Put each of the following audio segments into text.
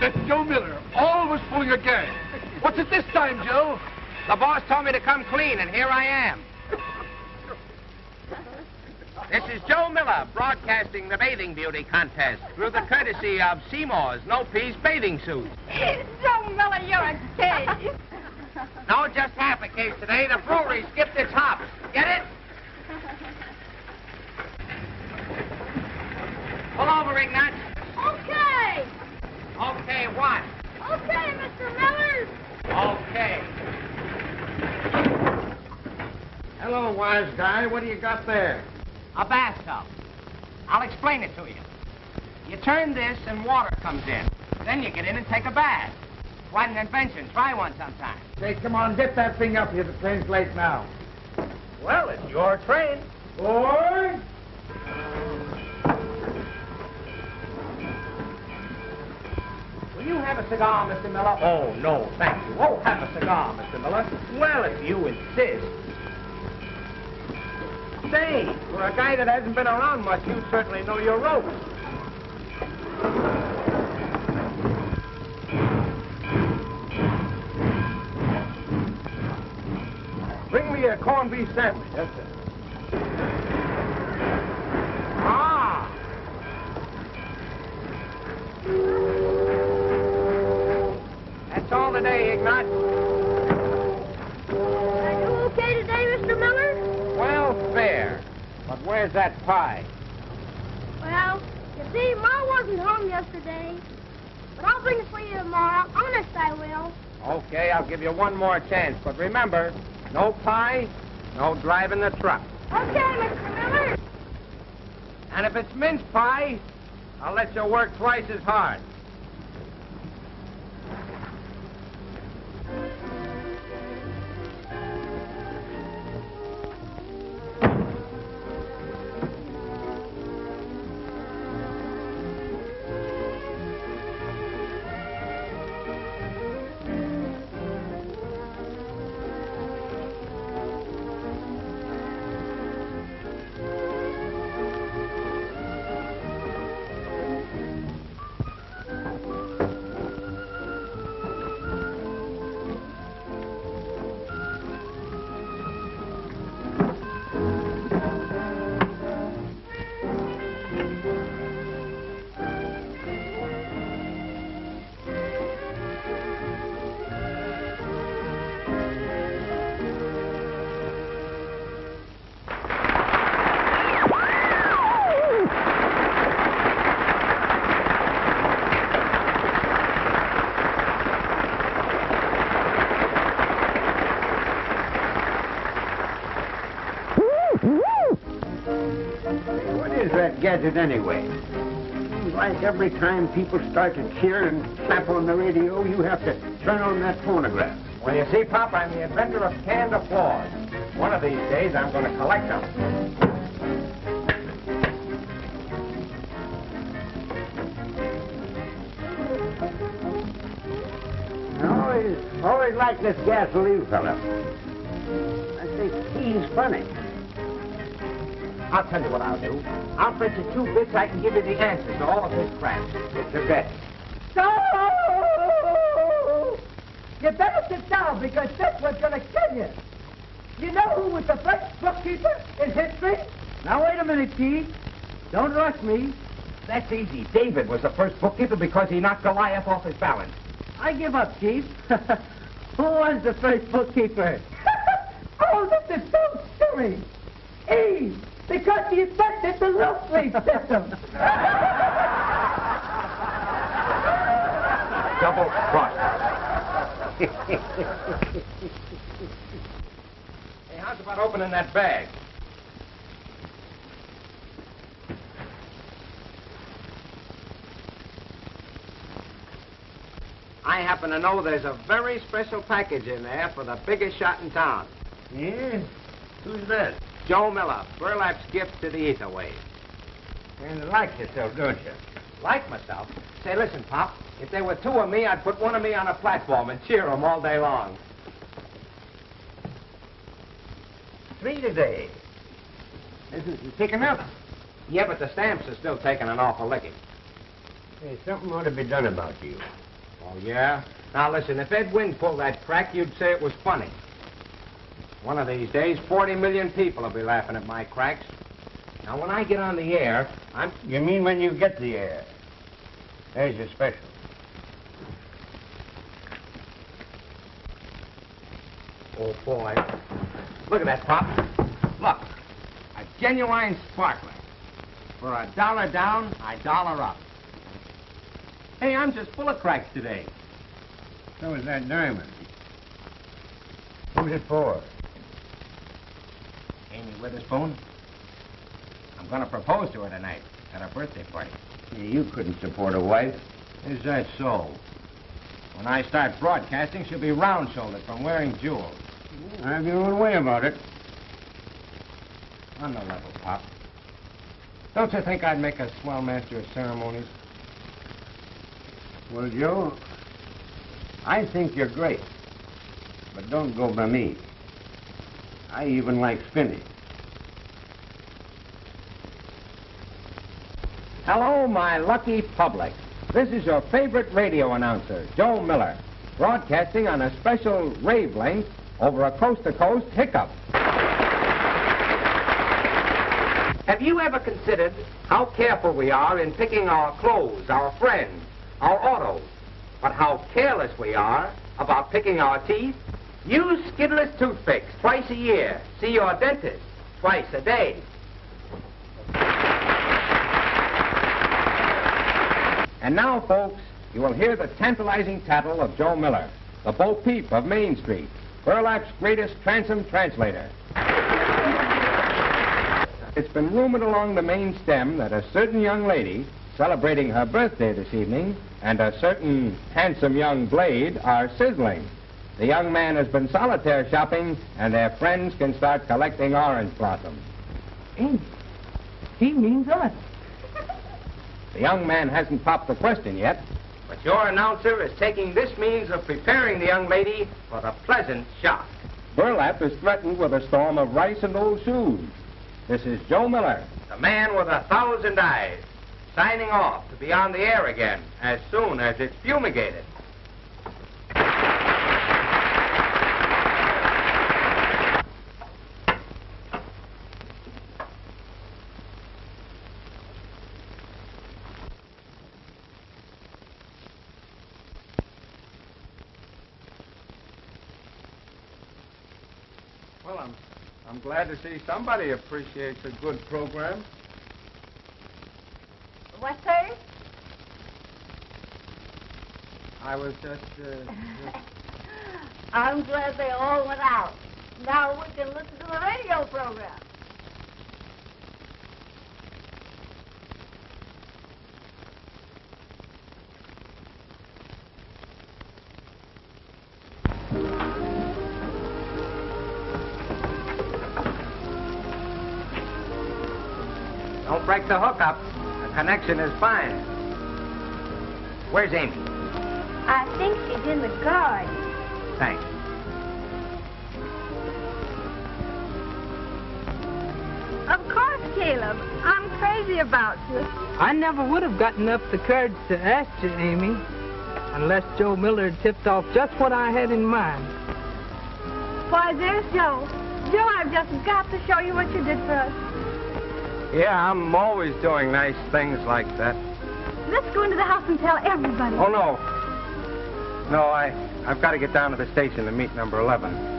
That's Joe Miller, always pulling a gag. What's it this time, Joe? The boss told me to come clean, and here I am. This is Joe Miller, broadcasting the Bathing Beauty Contest through the courtesy of Seymour's No-Piece Bathing Suit. Joe Miller, you're a case. No, just half a case today. The brewery skipped its hops. Get it? Pull over, Ignat. Okay. Okay, what? Okay, Mr. Miller. Okay. Hello, wise guy. What do you got there? A bathtub. I'll explain it to you. You turn this and water comes in. Then you get in and take a bath. Quite an invention. Try one sometime. Say, come on, get that thing up here. The train's late now. Well, it's your train. Boy! Will you have a cigar, Mr. Miller? Oh, no, thank you. Oh, have a cigar, Mr. Miller. Well, if you insist. Say, for a guy that hasn't been around much, you certainly know your ropes. Bring me a corned beef sandwich. Yes, sir. Ah! That's all today, Ignat. Are you okay today, Mr. Miller? Well, fair. But where's that pie? Well, you see, Ma wasn't home yesterday. But I'll bring it for you tomorrow. Honest, I will. Okay, I'll give you one more chance. But remember, no pie, no driving the truck. Okay, Mr. Miller. And if it's mince pie, I'll let you work twice as hard. Gadget anyway. Seems like every time people start to cheer and clap on the radio, you have to turn on that phonograph. Well, you see, Pop, I'm the inventor of canned applause. One of these days, I'm going to collect them. I always like this gasoline fella. I think he's funny. I'll tell you what I'll do. I'll print you 2 bits. I can give you the answers to all of his crap. It's your bet. No! You better sit down because this was going to kill you. You know who was the first bookkeeper in history? Now, wait a minute, Chief. Don't rush me. That's easy. David was the first bookkeeper because he knocked Goliath off his balance. I give up, Chief. Who was the first bookkeeper? Oh, this is so silly. Eve, because he invented the roof-leaf system. Double cross. Hey, how's about opening that bag? I happen to know there's a very special package in there for the biggest shot in town. Yeah? Who's that? Joe Miller, burlap's gift to the ether wave. And like yourself, don't you? Like myself? Say, listen, Pop, if there were 2 of me, I'd put one of me on a platform and cheer 'em all day long. 3 today. This is picking up. Yeah, but the stamps are still taking an awful licking. Hey, something ought to be done about you. Oh, yeah? Now, listen, if Edwin pulled that crack, you'd say it was funny. One of these days, 40 million people will be laughing at my cracks. Now, when I get on the air, You mean when you get the air? There's your special. Oh, boy. Look at that, Pop. Look. A genuine sparkler. For $1 down, $1 up. Hey, I'm just full of cracks today. So is that diamond. Who's it for? Amy Witherspoon. I'm going to propose to her tonight at her birthday party. Yeah, you couldn't support a wife. Is that so? When I start broadcasting, she'll be round-shouldered from wearing jewels. Have your own way about it. On the level, Pop. Don't you think I'd make a swell master of ceremonies? Well, Joe, I think you're great. But don't go by me. I even like spinning. Hello, my lucky public. This is your favorite radio announcer, Joe Miller, broadcasting on a special wavelength over a coast-to-coast hiccup. Have you ever considered how careful we are in picking our clothes, our friends, our autos, but how careless we are about picking our teeth? Use skidless toothpicks twice a year. See your dentist twice a day. And now, folks, you will hear the tantalizing tattle of Joe Miller, the Bo Peep of Main Street, Burlap's greatest transom translator. It's been rumored along the main stem that a certain young lady celebrating her birthday this evening and a certain handsome young blade are sizzling. The young man has been solitaire shopping, and their friends can start collecting orange blossoms. Amy, he means us. The young man hasn't popped the question yet, but your announcer is taking this means of preparing the young lady for the pleasant shock. Burlap is threatened with a storm of rice and old shoes. This is Joe Miller, the man with 1,000 eyes, signing off to be on the air again as soon as it's fumigated. Well, I'm glad to see somebody appreciates a good program. What, sir? I was just, I'm glad they all went out. Now we can listen to the radio program. Don't break the hookup. The connection is fine. Where's Amy? I think she's in the garden. Thanks. Of course, Caleb. I'm crazy about you. I never would have gotten up the courage to ask you, Amy, unless Joe Miller had tipped off just what I had in mind. Why, there's Joe. Joe, I've just got to show you what you did for us. Yeah, I'm always doing nice things like that. Let's go into the house and tell everybody. Oh, no. No, I've got to get down to the station to meet number 11.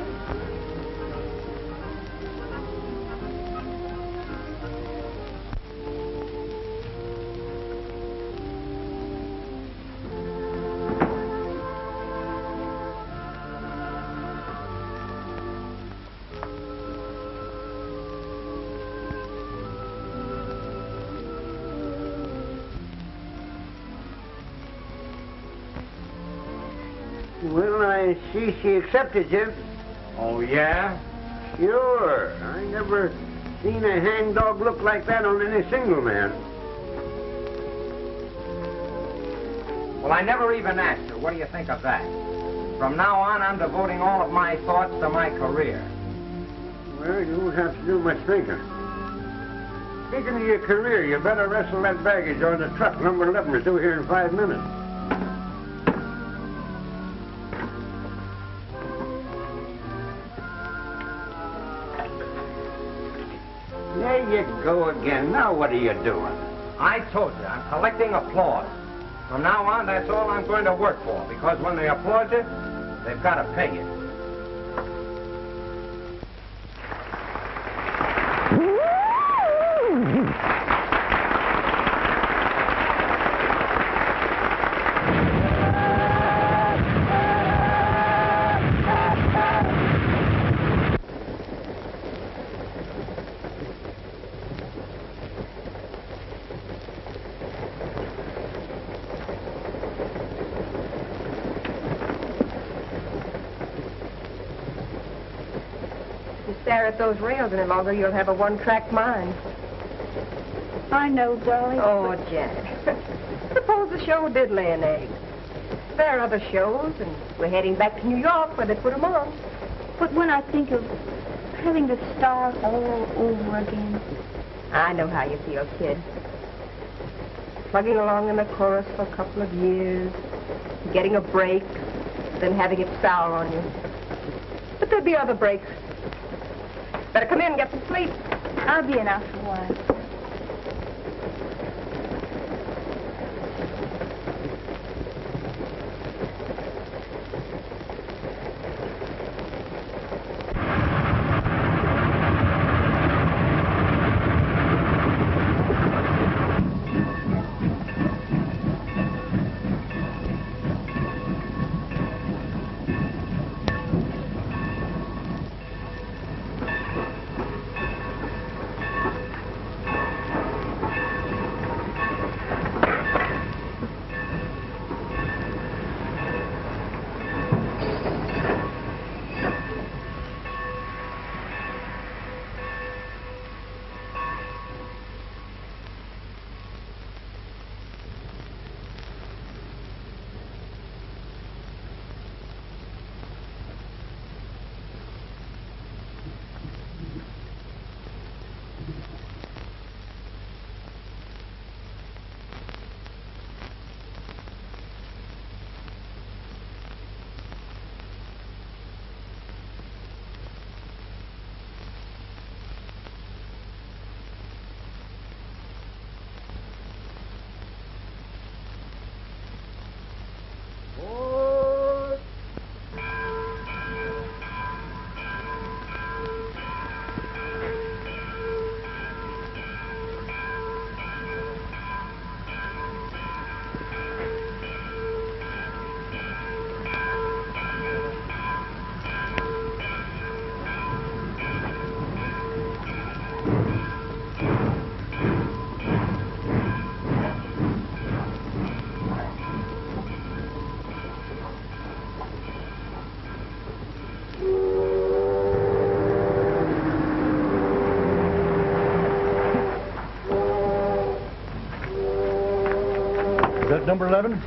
Well, I see she accepted you. Oh, yeah? Sure. I never seen a hangdog look like that on any single man. Well, I never even asked her. What do you think of that? From now on, I'm devoting all of my thoughts to my career. Well, you won't have to do much thinking. Speaking of your career, you better wrestle that baggage on the truck. Number 11 is due here in 5 minutes. you go again. Now what are you doing? I told you, I'm collecting applause. From now on, that's all I'm going to work for, because when they applaud you, they've got to pay you. Stare at those rails any longer, you'll have a one-track mind. I know, darling. Oh, Janet. Suppose the show did lay an egg. There are other shows, and we're heading back to New York where they put them on. But when I think of having to start all over again. I know how you feel, kid. Plugging along in the chorus for a couple of years, getting a break, then having it sour on you. But there'll be other breaks. Better come in and get some sleep. I'll be in after a while. Number 11?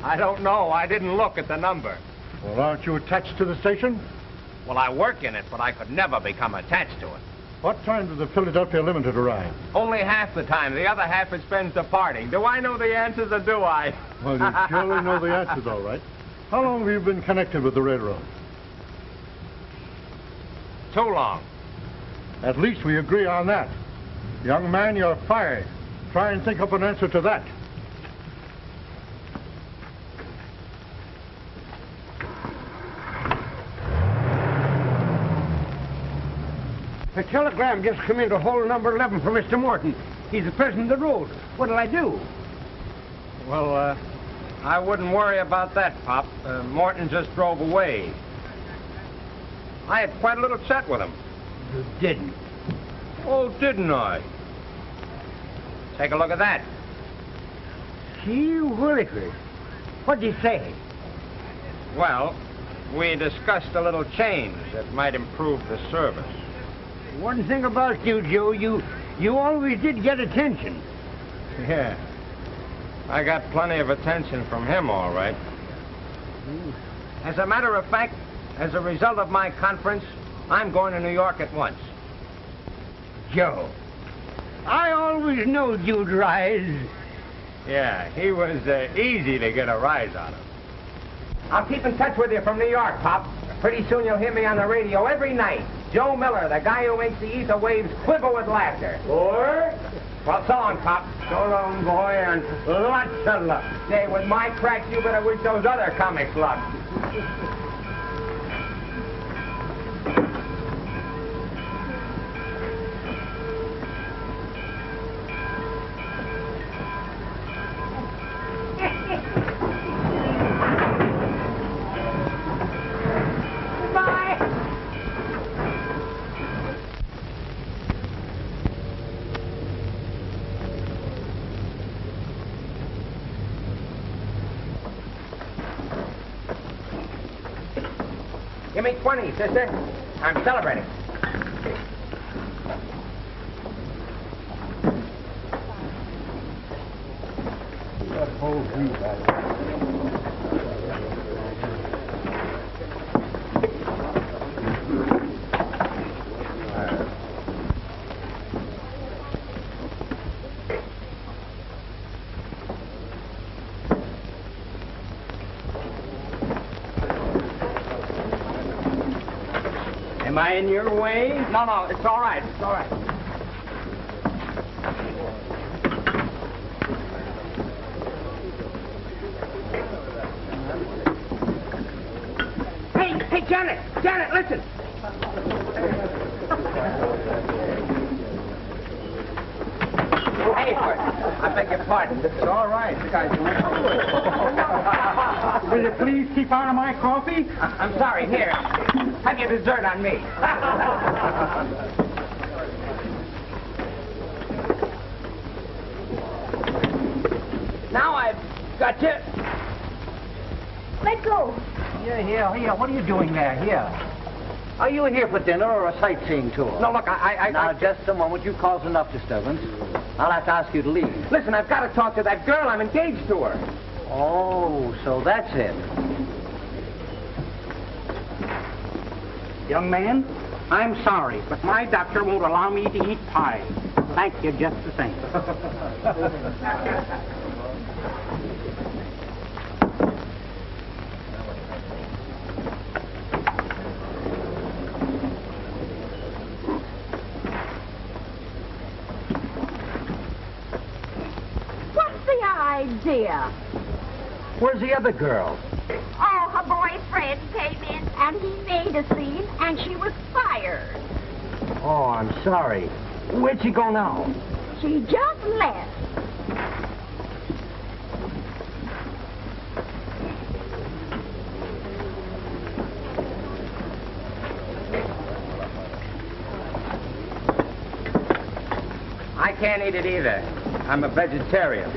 I don't know. I didn't look at the number. Well, aren't you attached to the station? Well, I work in it, but I could never become attached to it. What time did the Philadelphia Limited arrive? Only half the time. The other half it spends departing. Do I know the answers or do I? Well, you surely know the answers, all right. How long have you been connected with the railroad? Too long. At least we agree on that. Young man, you're fired. Try and think up an answer to that. A telegram just come in to hold number 11 for Mr. Morton. He's the president of the road. What'll I do? Well, I wouldn't worry about that, Pop. Morton just drove away. I had quite a little chat with him. You didn't. Oh, didn't I? Take a look at that. Gee willikers. What'd you say? Well, we discussed a little change that might improve the service. One thing about you, Joe, you always did get attention. Yeah. I got plenty of attention from him, all right. As a matter of fact, as a result of my conference, I'm going to New York at once. Joe, I always knowed you'd rise. Yeah, he was easy to get a rise out of. I'll keep in touch with you from New York, Pop. Pretty soon you'll hear me on the radio every night. Joe Miller, the guy who makes the ether waves quiver with laughter. Or? Well, so long, Pop. So long, boy, and lots of luck. Say, with my cracks, you better wish those other comics luck. Give me 20, sister. I'm celebrating. Am I in your way? No, it's all right. It's all right. Hey, Janet! Janet, listen! Hey, I beg your pardon. It's all right. The guy's Will you please keep out of my coffee? I'm sorry. Here. Have your dessert on me. Now I've got you. Let go. Here. What are you doing there? Here. Are you here for dinner or a sightseeing tour? No, look, Now, just a moment. You've caused enough disturbance. I'll have to ask you to leave. Listen, I've got to talk to that girl. I'm engaged to her. Oh, so that's it. Young man, I'm sorry, but my doctor won't allow me to eat pie. Thank you just the same. What's the idea? Where's the other girl? Oh, her boyfriend came in and he made a scene and she was fired. Oh, I'm sorry. Where'd she go now? She just left. I can't eat it either. I'm a vegetarian.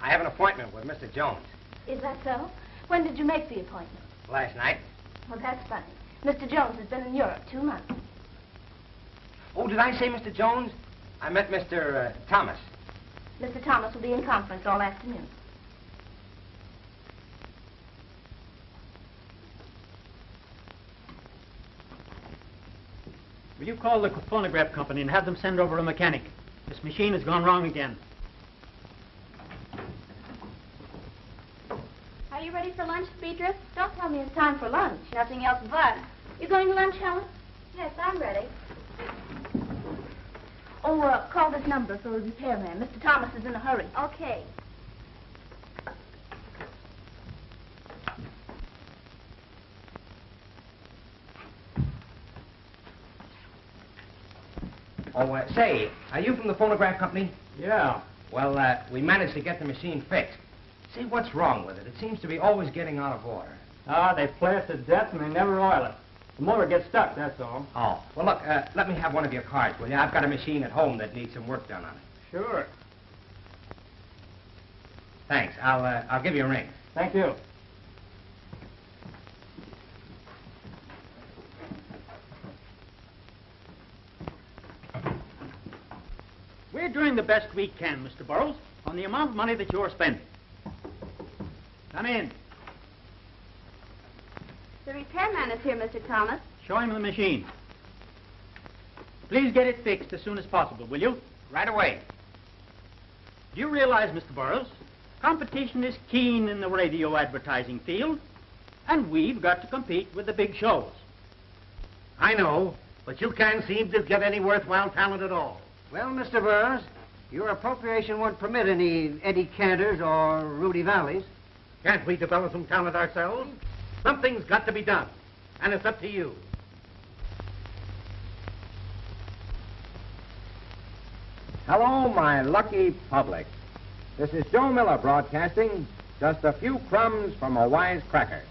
I have an appointment with Mr. Jones. Is that so? When did you make the appointment? Last night. Well, that's funny. Mr. Jones has been in Europe 2 months. Oh, did I say Mr. Jones? I met Mr. Thomas. Mr. Thomas will be in conference all afternoon. Will you call the phonograph company and have them send over a mechanic? This machine has gone wrong again. Are you ready for lunch, Beatrice? Don't tell me it's time for lunch. Nothing else but. You going to lunch, Helen? Yes, I'm ready. Oh, call this number for a repairman. Mr. Thomas is in a hurry. Okay. Oh, say, are you from the phonograph company? Yeah. Well, we managed to get the machine fixed. See, what's wrong with it? It seems to be always getting out of order. They play it to death and they never oil it. The motor gets stuck, that's all. Oh, well, look, let me have one of your cards, will you? I've got a machine at home that needs some work done on it. Sure. Thanks. I'll give you a ring. Thank you. Will We're doing the best we can, Mr. Burroughs, on the amount of money that you're spending. Come in. The repairman is here, Mr. Thomas. Show him the machine. Please get it fixed as soon as possible, will you? Right away. Do you realize, Mr. Burroughs, competition is keen in the radio advertising field, and we've got to compete with the big shows. I know, but you can't seem to get any worthwhile talent at all. Well, Mr. Burroughs, your appropriation won't permit any Eddie Cantors or Rudy Valleys. Can't we develop some talent ourselves? Something's got to be done, and it's up to you. Hello, my lucky public. This is Joe Miller broadcasting just a few crumbs from a wise cracker.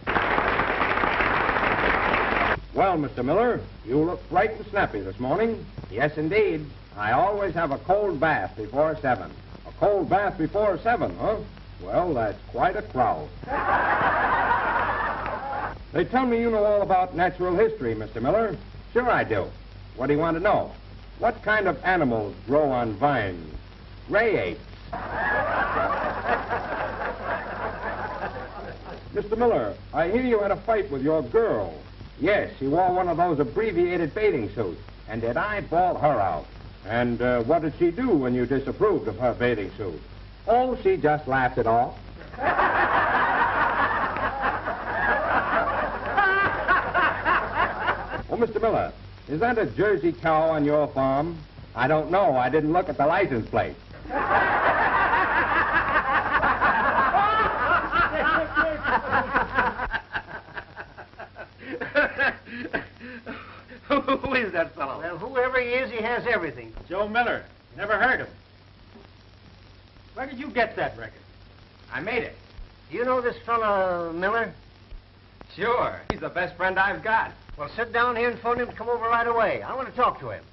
Well, Mr. Miller, you look bright and snappy this morning. Yes, indeed. I always have a cold bath before 7. A cold bath before 7, huh? Well, that's quite a crowd. They tell me you know all about natural history, Mr. Miller. Sure I do. What do you want to know? What kind of animals grow on vines? Ray apes. Mr. Miller, I hear you had a fight with your girl. Yes, she wore one of those abbreviated bathing suits. And did I bawl her out? And what did she do when you disapproved of her bathing suit? Oh, she just laughed it off. Oh, Mr. Miller, is that a Jersey cow on your farm? I don't know. I didn't look at the license plate. Who is that fellow? Well, whoever he is, he has everything. Joe Miller. Never heard of him. Where did you get that record? I made it. Do you know this fellow, Miller? Sure. He's the best friend I've got. Well, sit down here and phone him to come over right away. I want to talk to him.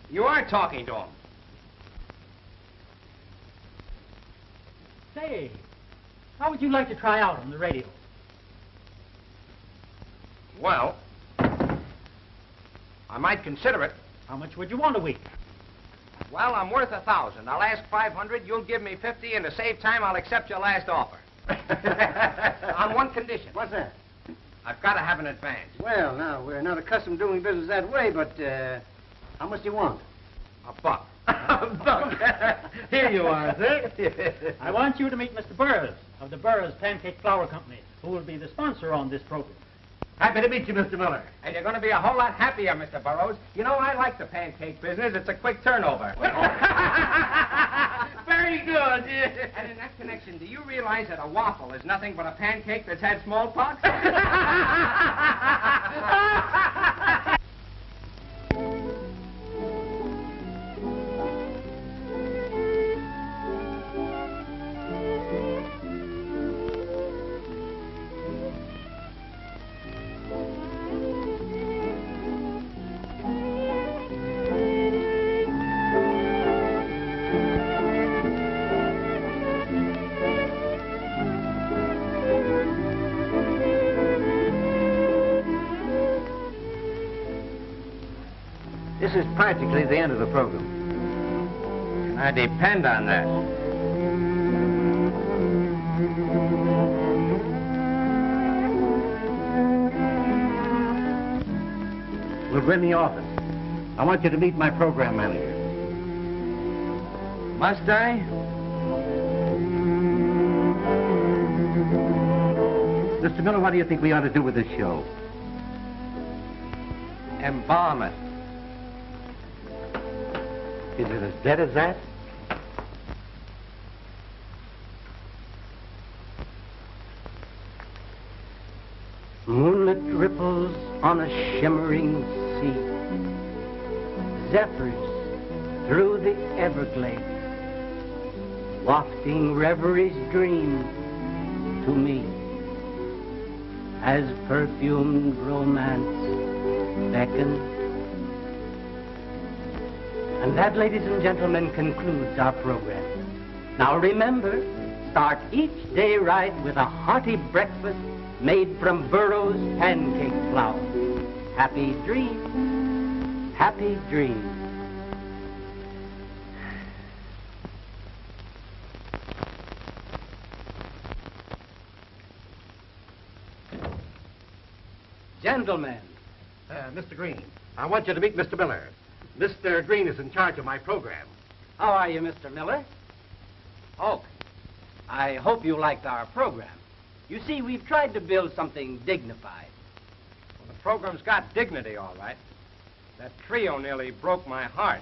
You are talking to him. Say, how would you like to try out on the radio? Well, I might consider it. How much would you want a week? Well, I'm worth 1,000. I'll ask 500. You'll give me 50, and to save time, I'll accept your last offer. On one condition. What's that? I've got to have an advance. Well, now, we're not accustomed to doing business that way, but how much do you want? $1. $1. Here you are, sir. I want you to meet Mr. Burroughs of the Burroughs Pancake Flour Company, who will be the sponsor on this program. Happy to meet you, Mr. Miller. And you're going to be a whole lot happier, Mr. Burroughs. You know, I like the pancake business. It's a quick turnover. Very good. And in that connection, do you realize that a waffle is nothing but a pancake that's had smallpox? This is practically the end of the program. I depend on that. We'll go in the office. I want you to meet my program manager. Must I? Mr. Miller, what do you think we ought to do with this show? Embalm it. Is it as dead as that? Moonlit ripples on a shimmering sea. Zephyrs through the Everglades. Wafting reverie's dream to me. As perfumed romance beckons. And that, ladies and gentlemen, concludes our program. Now remember, start each day right with a hearty breakfast made from Burroughs pancake flour. Happy dreams. Happy dreams. Gentlemen. Mr. Green, I want you to meet Mr. Miller. Mr. Green is in charge of my program. How are you, Mr. Miller? Oh, I hope you liked our program. You see, we've tried to build something dignified. Well, the program's got dignity, all right. That trio nearly broke my heart.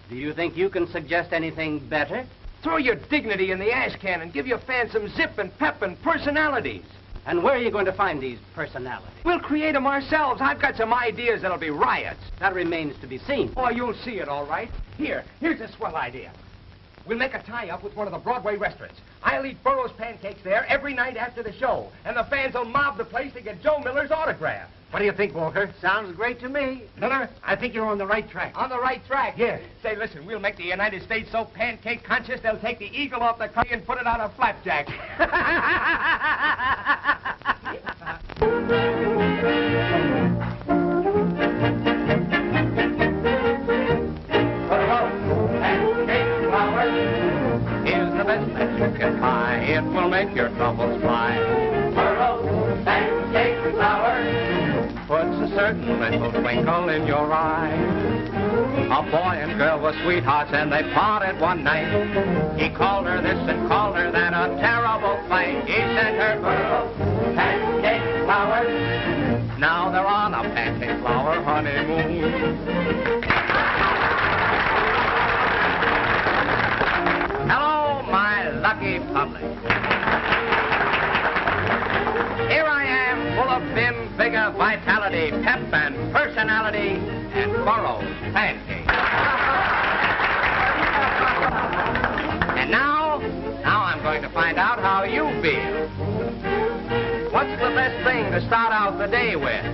Do you think you can suggest anything better? Throw your dignity in the ash can and give your fans some zip and pep and personalities. And where are you going to find these personalities? We'll create them ourselves. I've got some ideas that'll be riots. That remains to be seen. Oh, you'll see it, all right. Here's a swell idea. We'll make a tie-up with one of the Broadway restaurants. I'll eat Burroughs pancakes there every night after the show, and the fans will mob the place to get Joe Miller's autograph. What do you think, Walter? Sounds great to me. Miller, I think you're on the right track. On the right track? Yes. Say, listen, we'll make the United States so pancake conscious they'll take the eagle off the curry and put it on a flapjack. Here's the best that you can buy. It will make your troubles fly. Burroughs pancake flour puts a certain little twinkle in your eye. A boy and girl were sweethearts and they parted one night. He called her this and called her that, a terrible fight. He sent her Burroughs pancake flour. Now they're on a pancake flour honeymoon. Hello, my lucky public. Here I am, full of vim, vigor, vitality, pep, and personality, and Burroughs pancakes. And now I'm going to find out how you feel. What's the best thing to start out the day with?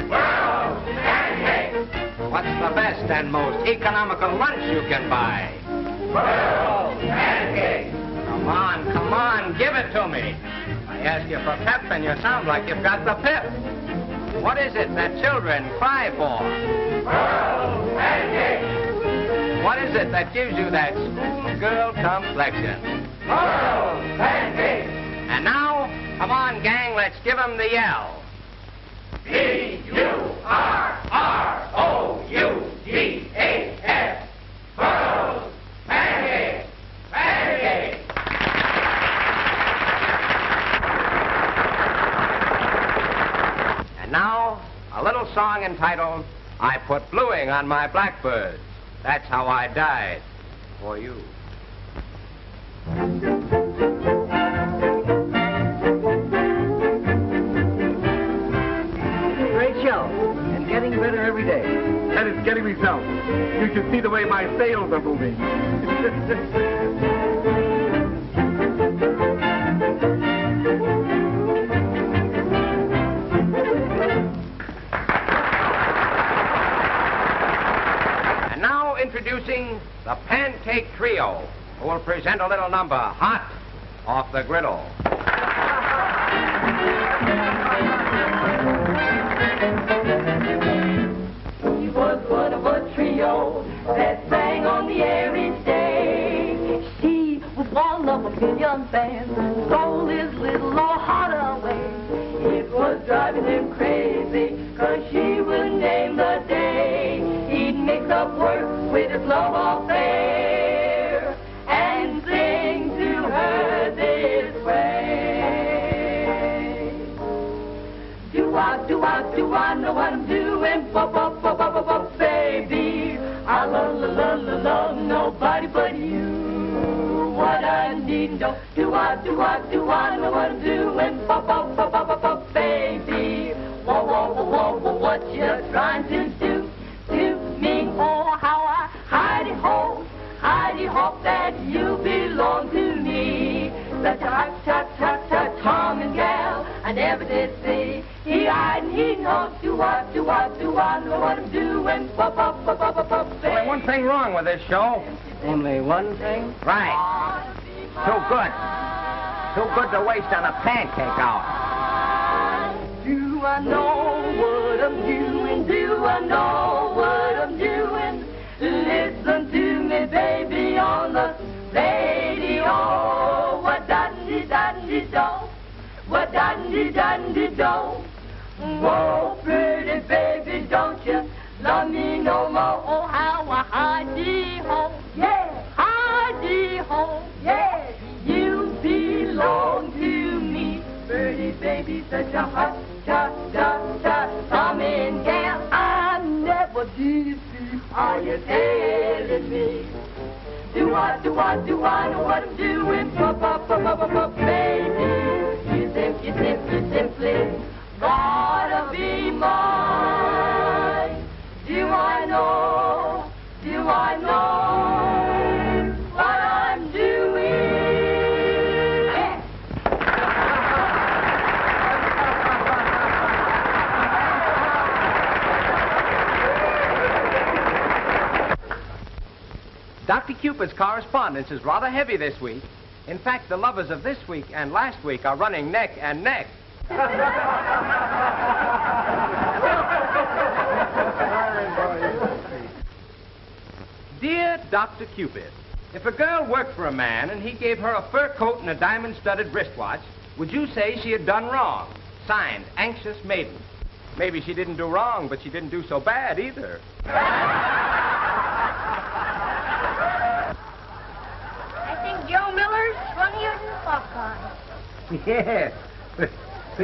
Burroughs pancakes. What's the best and most economical lunch you can buy? Burroughs pancakes. Come on, give it to me. I ask you for pep and you sound like you've got the pip. What is it that children cry for? Burroughs pancakes. What is it that gives you that schoolgirl complexion? Burroughs pancakes. And now, come on, gang, let's give them the yell. B-U-R-R-O-U-G-A-S. Burroughs pancakes. Pancakes. And now, a little song entitled, I Put Bluing on My Blackbird. That's how I died for you. Great show. And getting better every day. And it's getting results. You should see the way my sales are moving. And now introducing the Pancake Trio, who will present a little number, Hot Off the Griddle. He was one of a trio that sang on the air each day. She was one of a million fans, stole his little old heart away. It was driving him crazy, 'cause she would name the day. He'd mix up work with his love affair and sing to her this way. Do I know what I'm doing? Baby, I love nobody but you. What I need, do I know what I'm doing? Baby, what you're trying to do to me? Oh, how I hidey hope that you belong to me. Such a hot, charming gal I never did see. He knows, do I know what I'm doing? Only one thing wrong with this show. Only one thing? Right. Too good. Too good to waste on a pancake hour. Do I know what I'm doing? Do I know what I'm doing? Listen to me, baby, on the radio. What-da-dee-da-dee-do? What-da-dee-da-dee-do? Whoa, pretty baby, don't you love me no more? Oh, how I hi-dee-ho, yeah, hi-dee-ho, yeah. You belong to me, pretty baby, such a hot, charming gal. I never did see. Are you telling me? Do I know what I'm doing? Baby, you simply gotta be mine. Do I know what I'm doing? Dr. Cupid's correspondence is rather heavy this week. In fact, the lovers of this week and last week are running neck and neck. Dear Dr. Cupid, if a girl worked for a man and he gave her a fur coat and a diamond-studded wristwatch, would you say she had done wrong? Signed, Anxious Maiden. Maybe she didn't do wrong, but she didn't do so bad either. I think Joe Miller's swung using popcorn. Yes, but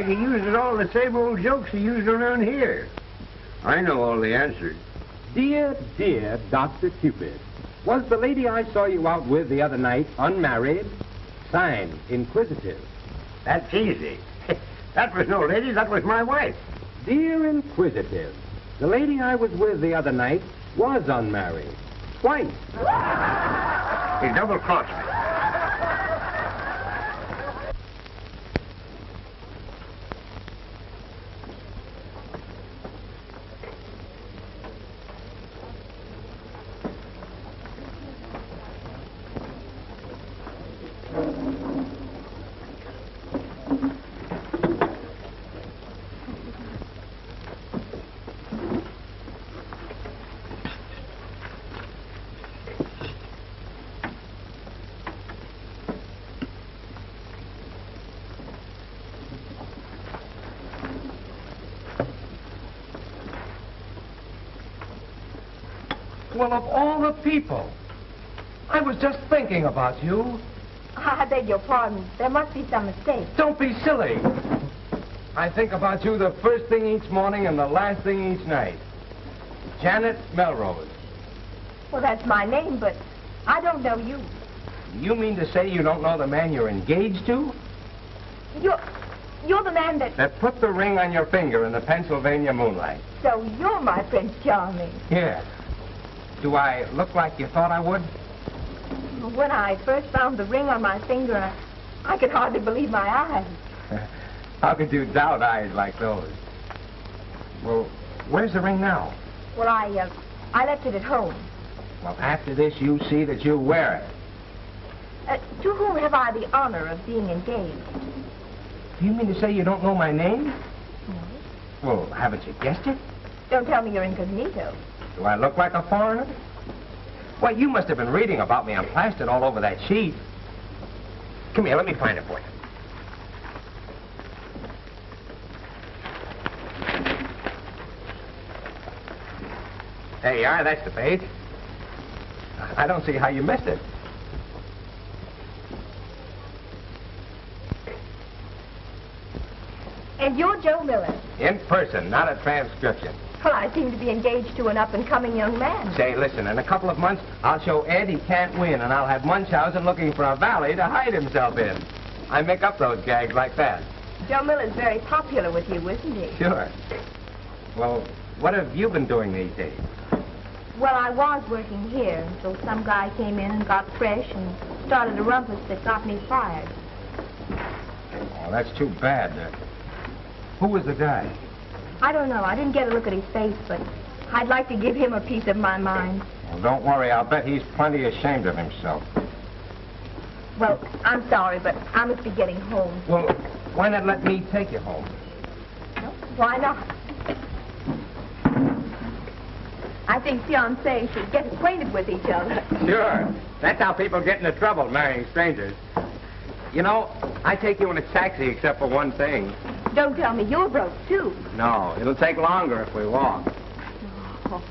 he uses all the same old jokes he used around here. I know all the answers. Dear, dear Dr. Cupid, was the lady I saw you out with the other night unmarried? Signed, Inquisitive. That's easy. That was no lady, that was my wife. Dear Inquisitive, the lady I was with the other night was unmarried. Twice. He double-crossed me. Well, of all the people, I was just thinking about you. I beg your pardon. There must be some mistake. Don't be silly. I think about you the first thing each morning and the last thing each night. Janet Melrose. Well, that's my name, but I don't know you. You mean to say you don't know the man you're engaged to? You're the man that... That put the ring on your finger in the Pennsylvania moonlight. So you're my Prince Charming. Yeah. Do I look like you thought I would? When I first found the ring on my finger, I could hardly believe my eyes. How could you doubt eyes like those? Well, where's the ring now? Well, I left it at home. Well, after this, you see that you wear it. To whom have I the honor of being engaged? Do you mean to say you don't know my name? No. Well, haven't you guessed it? Don't tell me you're incognito. Do I look like a foreigner? Why, you must have been reading about me. I'm plastered all over that sheet. Come here, let me find it for you. There you are, that's the page. I don't see how you missed it. And you're Joe Miller. In person, not a transcription. Well, I seem to be engaged to an up-and-coming young man. Say, listen, in a couple of months, I'll show Ed he can't win, and I'll have Munchausen looking for a valley to hide himself in. I make up those gags like that. Joe Miller's very popular with you, isn't he? Sure. Well, what have you been doing these days? Well, I was working here until some guy came in and got fresh and started a rumpus that got me fired. Oh, that's too bad. Who was the guy? I don't know. I didn't get a look at his face, but I'd like to give him a piece of my mind. Well, don't worry. I'll bet he's plenty ashamed of himself. Well, I'm sorry, but I must be getting home. Well, why not let me take you home? No, why not? I think fiancés should get acquainted with each other. Sure. That's how people get into trouble, marrying strangers. You know, I take you in a taxi except for one thing. Don't tell me you're broke, too. No, it'll take longer if we walk. Oh.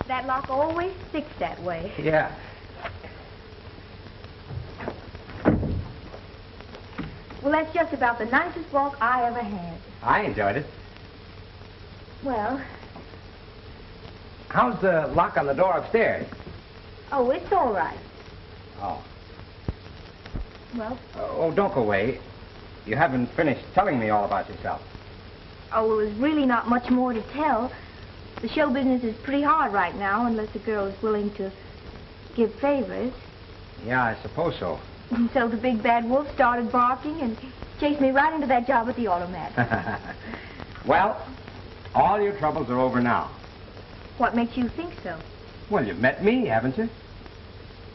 That lock always sticks that way. Yeah. Well, that's just about the nicest walk I ever had. I enjoyed it. Well, How's the lock on the door upstairs? oh, it's all right. Oh. Well, Oh, don't go away. You haven't finished telling me all about yourself. oh, there's really not much more to tell. The show business is pretty hard right now, unless a girl is willing to give favors. Yeah, I suppose so. And so the big bad wolf started barking and chased me right into that job at the automat. Well, all your troubles are over now. What makes you think so? Well, you've met me, haven't you?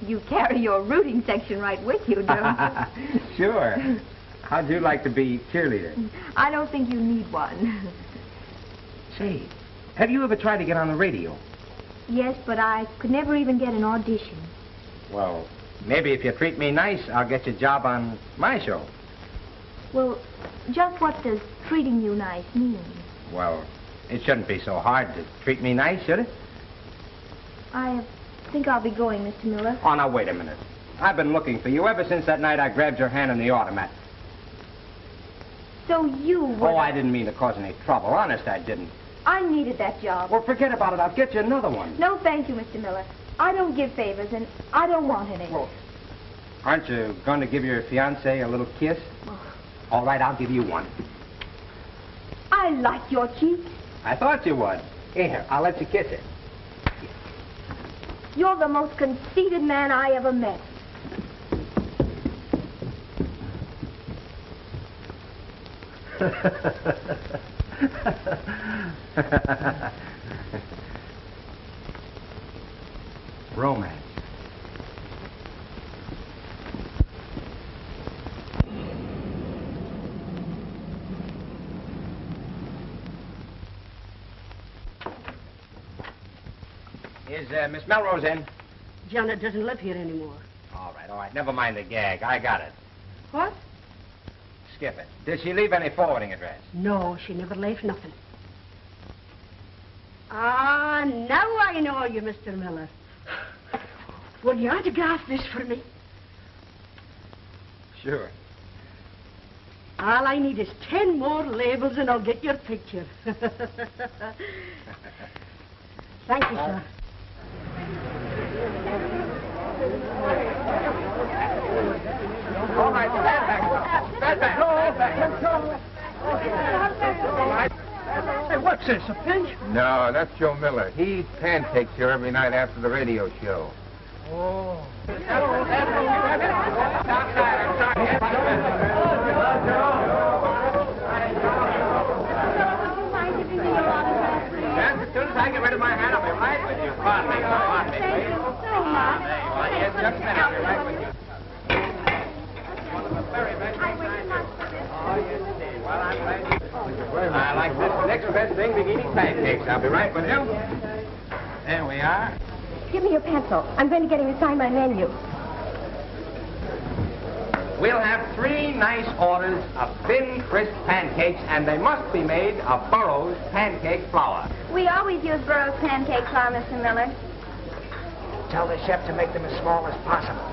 You carry your rooting section right with you, don't you? Sure. How'd you like to be cheerleader? I don't think you need one. Say, have you ever tried to get on the radio? Yes, but I could never even get an audition. Well, maybe if you treat me nice, I'll get you a job on my show. Well, just what does treating you nice mean? Well, it shouldn't be so hard to treat me nice, should it? I think I'll be going, Mr. Miller. Oh, now, wait a minute. I've been looking for you ever since that night I grabbed your hand in the automat. So you were... Oh, I didn't mean to cause any trouble. Honest, I didn't. I needed that job. Well, forget about it. I'll get you another one. No, thank you, Mr. Miller. I don't give favors, and I don't want any. Well, aren't you going to give your fiancé a little kiss? All right, I'll give you one. I like your cheeks. I thought you would. Here, I'll let you kiss it. You're the most conceited man I ever met. Romance. Is Miss Melrose in? Janet doesn't live here anymore. All right. Never mind the gag. I got it. What? Skip it. Did she leave any forwarding address? No, she never left nothing. Ah, now I know you, Mr. Miller. Will you autograph this for me? Sure. All I need is 10 more labels and I'll get your picture. Thank you, sir. All right, stand back. Stand back. Hey, what's this, a pinch? No, that's Joe Miller. He eats pancakes here every night after the radio show. Oh. As soon as I get rid of my hand, I'll be right with you. Pardon me. Thank you so much. Yes, just a minute. I'll be right with you. I like this next best thing to eating pancakes. I'll be right with you. There we are. Give me your pencil. I'm going to get him to sign my menu. We'll have 3 nice orders of thin, crisp pancakes, and they must be made of Burroughs pancake flour. We always use Burroughs pancake flour, Mr. Miller. Tell the chef to make them as small as possible.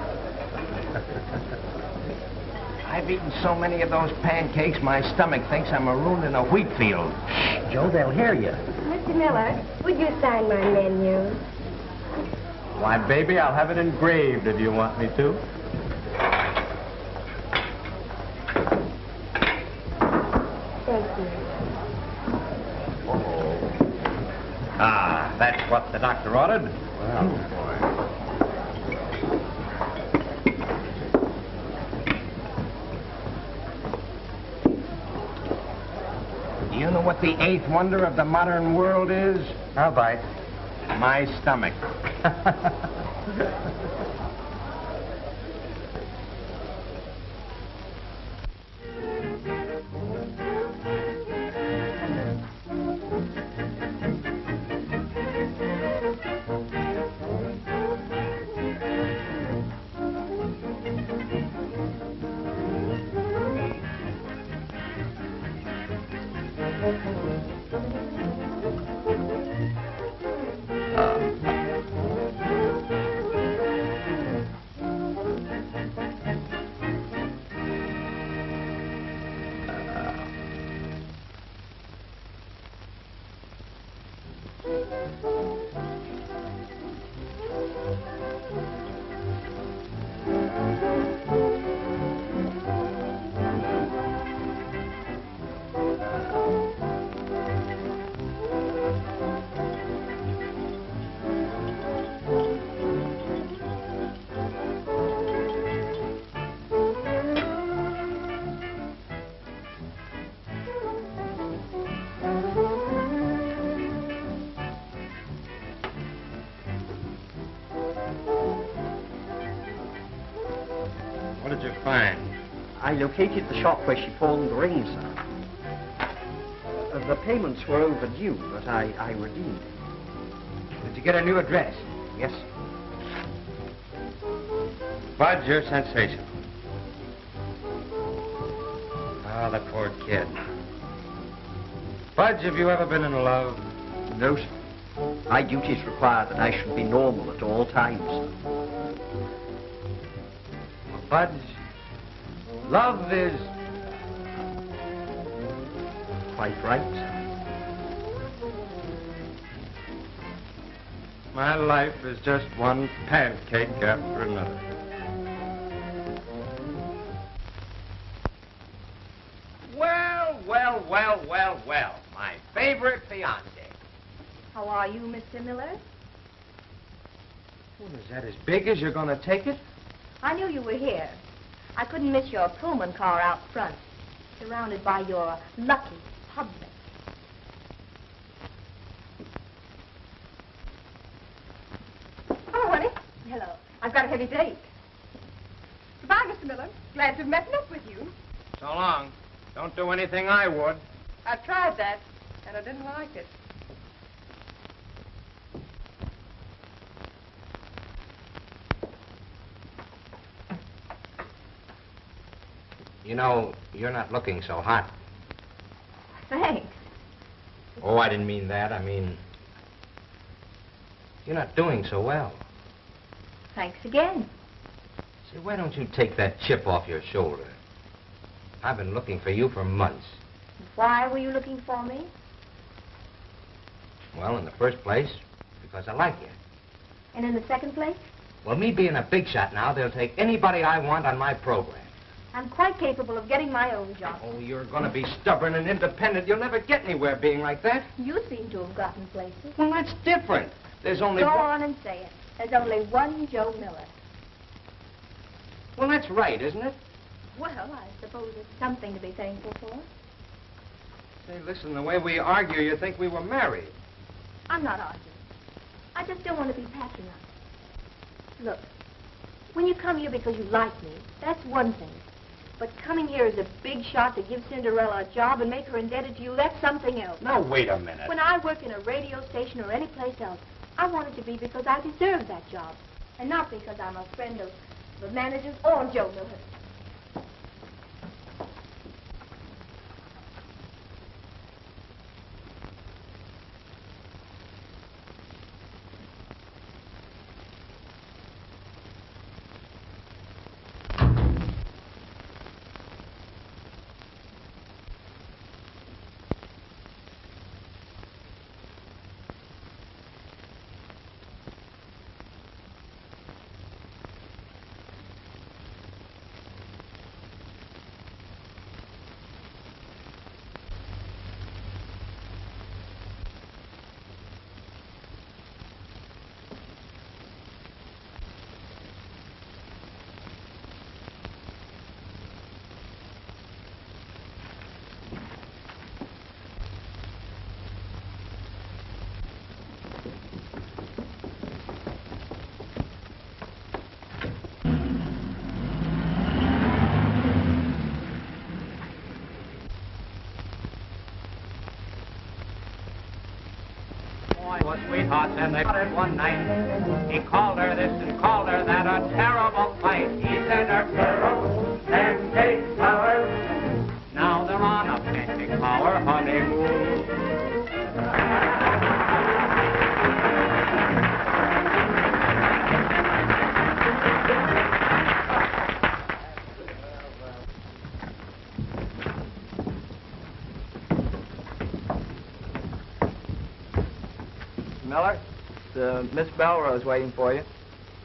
I've eaten so many of those pancakes, my stomach thinks I'm marooned in a wheat field. Shh, Joe, they'll hear you. Mr. Miller, would you sign my menu? Why, baby, I'll have it engraved if you want me to. Thank you. Ah, that's what the doctor ordered. Well, boy. You know what the 8th wonder of the modern world is? How about? My stomach. What did you find? I located the shop where she pawned the ring, sir. The payments were overdue, but I redeemed it. Did you get a new address? Yes. Bud, you're sensational. Ah, the poor kid. Budge, have you ever been in love? No, sir. My duties require that I should be normal at all times. Well, Budge, love is quite right, sir. My life is just one pancake after another. Well, my favorite fiancé. How are you, Mr. Miller? Well, is that as big as you're going to take it? I knew you were here. I couldn't miss your Pullman car out front, surrounded by your lucky public. Oh, honey. Hello. I've got a heavy date. Goodbye, Mr. Miller. Glad to have met up with you. So long. Don't do anything I would. I tried that, and I didn't like it. You know, you're not looking so hot. Thanks. Oh, I didn't mean that. I mean, you're not doing so well. Thanks again. Say, why don't you take that chip off your shoulder? I've been looking for you for months. Why were you looking for me? Well, in the first place, because I like you. And in the second place? Well, me being a big shot now, they'll take anybody I want on my program. I'm quite capable of getting my own job. Oh, you're going to be stubborn and independent. You'll never get anywhere being like that. You seem to have gotten places. Well, that's different. There's only Go one... on and say it. There's only one Joe Miller. Well, that's right, isn't it? Well, I suppose it's something to be thankful for. Say, listen, the way we argue, you think we were married. I'm not arguing. I just don't want to be patronized. Look, when you come here because you like me, that's one thing. But coming here as a big shot to give Cinderella a job and make her indebted to you, that's something else. Now, wait a minute. When I work in a radio station or any place else, I want it to be because I deserve that job, and not because I'm a friend of the managers or Joe Miller. Sweethearts, and they started one night. He called her this and called her that, a terrible fight. He said her terrible pancake sour. Now they're on a pancake sour honeymoon. Miller, Miss Belrose waiting for you.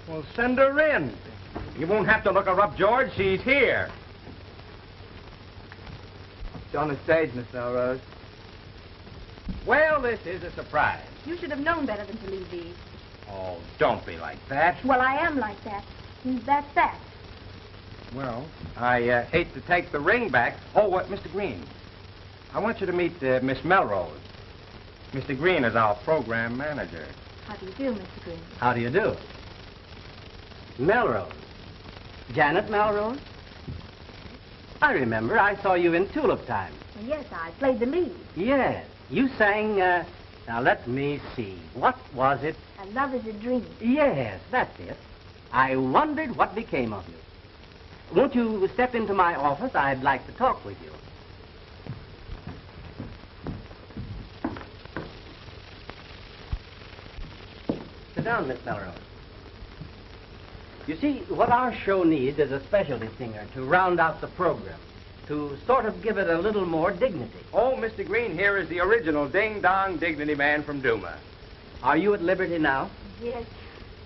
Well, send her in. You won't have to look her up, George. She's here. She's on the stage, Miss Belrose. Well, this is a surprise. You should have known better than to leave these. Oh, don't be like that. Well, I am like that. That's that. Well, I hate to take the ring back. Oh, Mr. Green, I want you to meet Miss Melrose. Mr. Green is our program manager. How do you do, Mr. Green? How do you do? Melrose. Janet Melrose? I remember. I saw you in Tulip Time. Yes, I played the lead. Yes. You sang, now let me see. What was it? Love is a dream. Yes, that's it. I wondered what became of you. Won't you step into my office? I'd like to talk with you. Sit down, Miss Melrose. You see, what our show needs is a specialty singer to round out the program, to sort of give it a little more dignity. Oh, Mr. Green here is the original ding-dong dignity man from Duma. Are you at liberty now? Yes,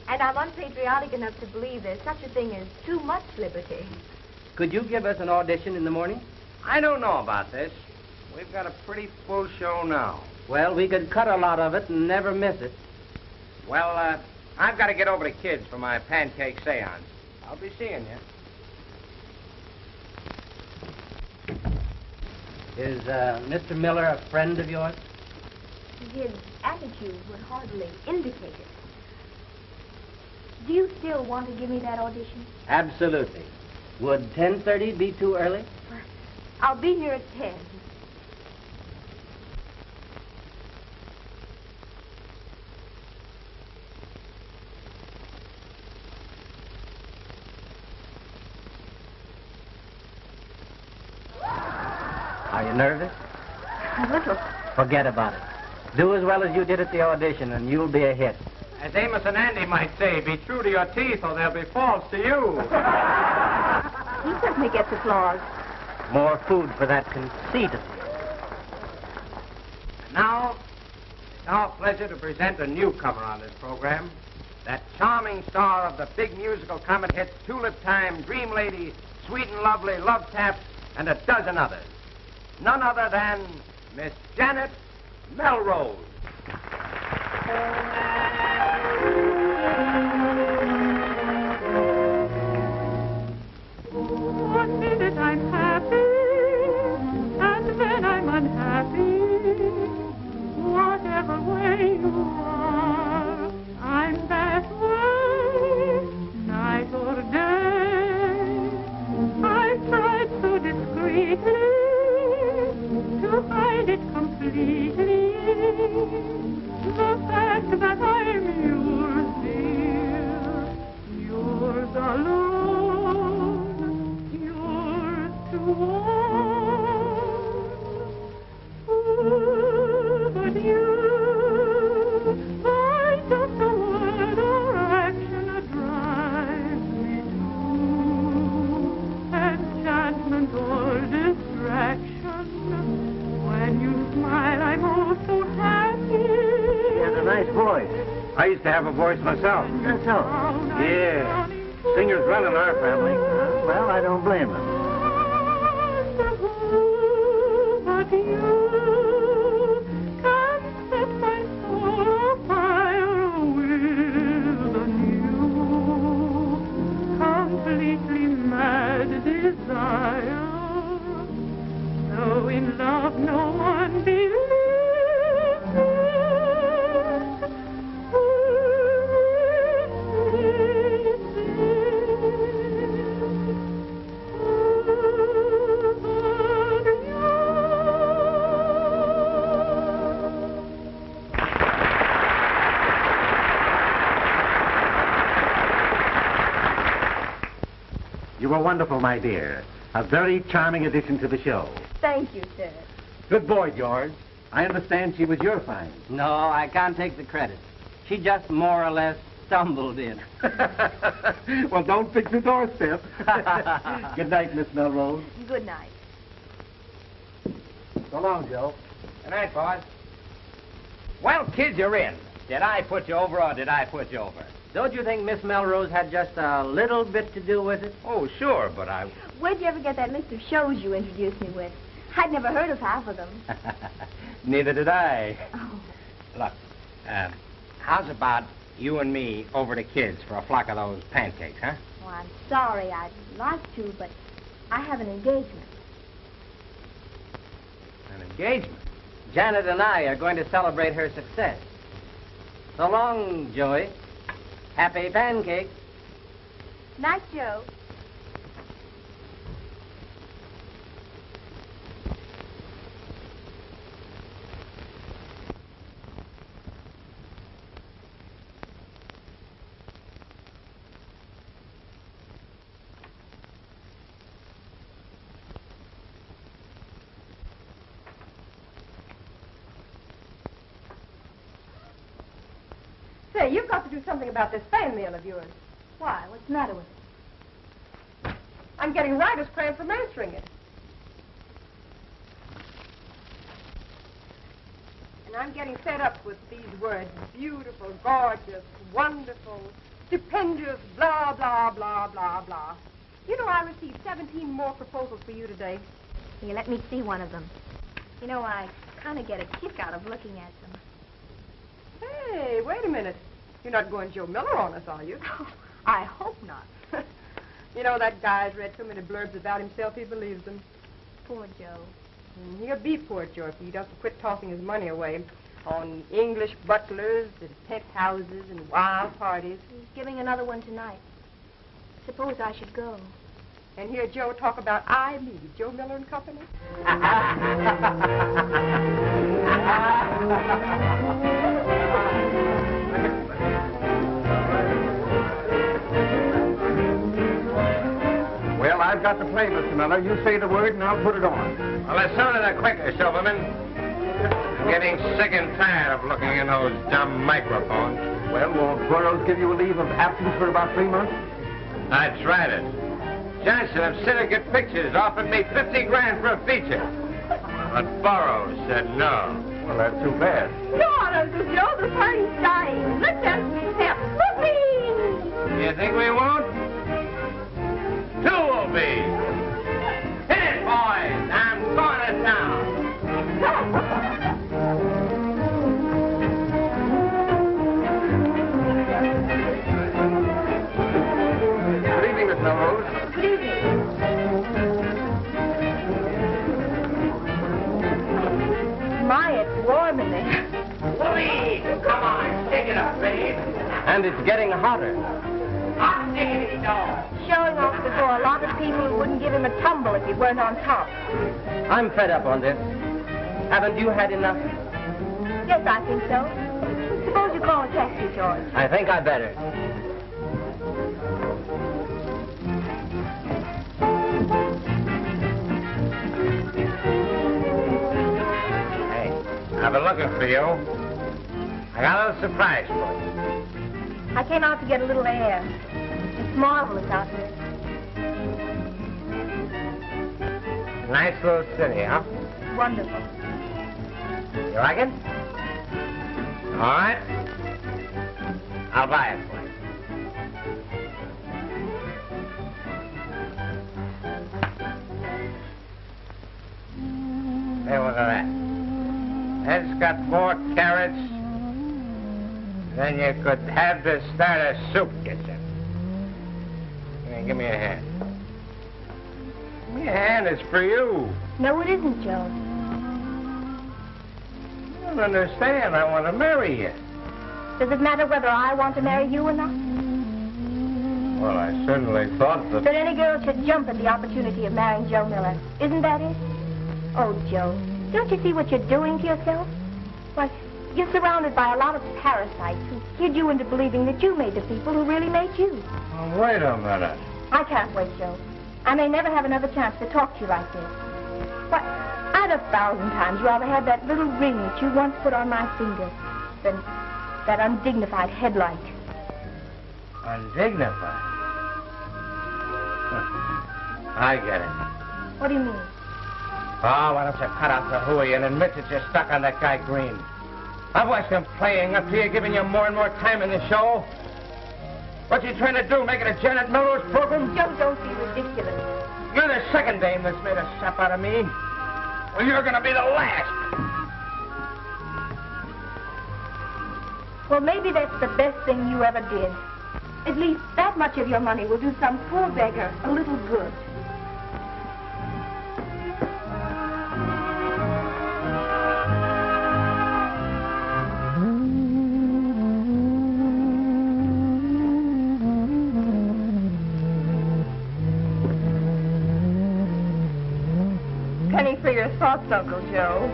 and I'm unpatriotic enough to believe there's such a thing as too much liberty. Could you give us an audition in the morning? I don't know about this. We've got a pretty full show now. Well, we could cut a lot of it and never miss it. Well, I've got to get over to Kids for my pancake seance. I'll be seeing you. Is Mr. Miller a friend of yours? His attitude would hardly indicate it. Do you still want to give me that audition? Absolutely. Would 10:30 be too early? I'll be here at 10. Are you nervous? A little. Forget about it. Do as well as you did at the audition, and you'll be a hit. As Amos and Andy might say, be true to your teeth or they'll be false to you. He certainly gets applause. More food for that conceit of his. Now, it's our pleasure to present a newcomer on this program. That charming star of the big musical comet hits Tulip Time, Dream Lady, Sweet and Lovely, Love Tap, and a dozen others. None other than Miss Janet Melrose. One minute I'm happy, and then I'm unhappy. Whatever way you are, I'm that way, night or day. I've tried so discreetly to hide it completely. The fact that I'm yours, dear, yours alone, yours to own. Ooh, but you, by just a word or action, drives me to enchantment or distraction. When you smile, I'm oh so happy. He has a nice voice. I used to have a voice myself. That's so? Yeah. Singers run in our family. Well, I don't blame them. But you can set my soul afire with a new, completely mad desire. Though in love no one believes You were wonderful, my dear. A very charming addition to the show. Thank you, sir. Good boy, George. I understand she was your find. No, I can't take the credit. She just more or less stumbled in. Well, don't fix the doorstep. Good night, Miss Melrose. Good night. So long, Joe. Good night, boys. Well, kids, you're in. Did I put you over or did I put you over? Don't you think Miss Melrose had just a little bit to do with it? Oh, sure, but I... Where'd you ever get that list of shows you introduced me with? I'd never heard of half of them. Neither did I. Oh. Look, how's about you and me over to Kids for a flock of those pancakes, huh? Well, I'm sorry. I'd like to, but I have an engagement. An engagement? Janet and I are going to celebrate her success. So long, Joey. Happy pancakes. Night, Joe. Say, you've got to do something about this fan mail of yours. Why? What's the matter with it? I'm getting writer's cramp from answering it. And I'm getting fed up with these words. Beautiful, gorgeous, wonderful, stupendous, blah, blah, blah, blah, blah. You know, I received 17 more proposals for you today. Here, let me see one of them. You know, I kind of get a kick out of looking at them. Hey, wait a minute. You're not going Joe Miller on us, are you? Oh, I hope not. You know, that guy's read so many blurbs about himself, he believes them. Poor Joe. He'll be poor Joe if he doesn't quit tossing his money away on English butlers and penthouses and wild parties. He's giving another one tonight. Suppose I should go. And hear Joe talk about me, Joe Miller and Company. Well, I've got the play, Mr. Miller. You say the word and I'll put it on. Well, the sooner the quicker, Silverman. I'm getting sick and tired of looking in those dumb microphones. Well, won't Burroughs give you a leave of absence for about 3 months? I tried it. Johnson of Syndicate Pictures offered me $50,000 for a feature. But Burroughs said no. Well, that's too bad. Go on, Uncle Joe. The party's dying. Let's have some pep. Whoopee! You think we won't? 2 will be. Hit it, boys. I'm going to town. Good evening, Miss Melrose. Good evening. My, it's warm in there. Louise, come on, take it up, babe. And it's getting hotter. Hot diggity dog. Showing off before a lot of people who wouldn't give him a tumble if he weren't on top. I'm fed up on this. Haven't you had enough? Yes, I think so. Suppose you call a taxi, George. I think I better. Hey, I've been looking for you. I got a little surprise for you. I came out to get a little air. It's marvelous out here. Nice little city, huh? Wonderful. You like it? All right. I'll buy it for you. Hey, look at that. That's got more carrots than you could have to start a soup kitchen. Here, give me a hand. Give me a hand. It's for you. No, it isn't, Joe. You don't understand. I want to marry you. Does it matter whether I want to marry you or not? Well, I certainly thought that... That any girl should jump at the opportunity of marrying Joe Miller. Isn't that it? Oh, Joe, don't you see what you're doing to yourself? Why, you're surrounded by a lot of parasites who kid you into believing that you made the people who really made you. Oh, wait a minute. I can't wait, Joe. I may never have another chance to talk to you like this. Why, I'd 1,000 times rather have that little ring that you once put on my finger than that undignified headlight. Undignified? Huh. I get it. What do you mean? Oh, why don't you cut out the hooey and admit that you're stuck on that guy Green? I've watched him playing up here, giving you more and more time in the show. What you trying to do, make it a Janet Melrose program? Joe, don't be ridiculous. You're the second dame that's made a sap out of me. Well, you're going to be the last. Well, maybe that's the best thing you ever did. At least that much of your money will do some poor beggar a little good. Penny for your thoughts, Uncle Joe.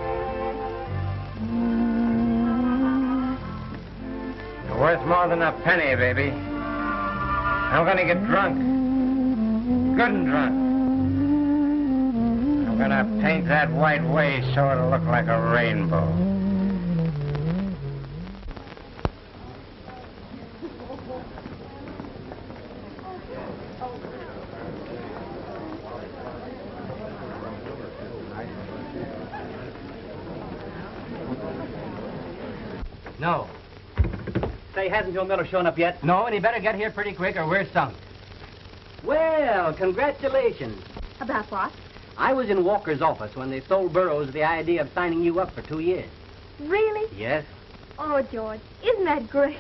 You're worth more than a penny, baby. I'm going to get drunk. Good and drunk. I'm going to paint that white waist so it'll look. look like a rainbow. No. Say, hasn't Joe Miller shown up yet? No, and he better get here pretty quick or we're sunk. Well, congratulations. About what? I was in Walker's office when they sold Burroughs the idea of signing you up for 2 years. Really? Yes. Oh, George, isn't that great?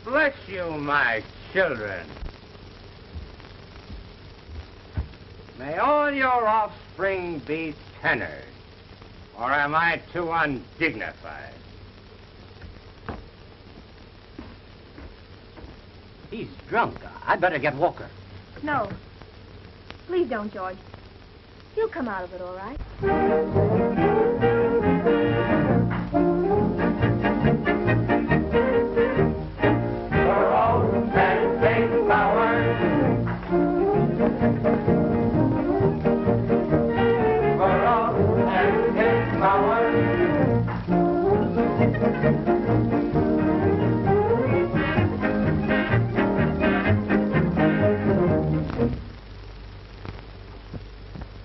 Bless you, my children. May all your offspring be tenors, or am I too undignified? He's drunk. I'd better get Walker. No. Please don't, George. You'll come out of it all right.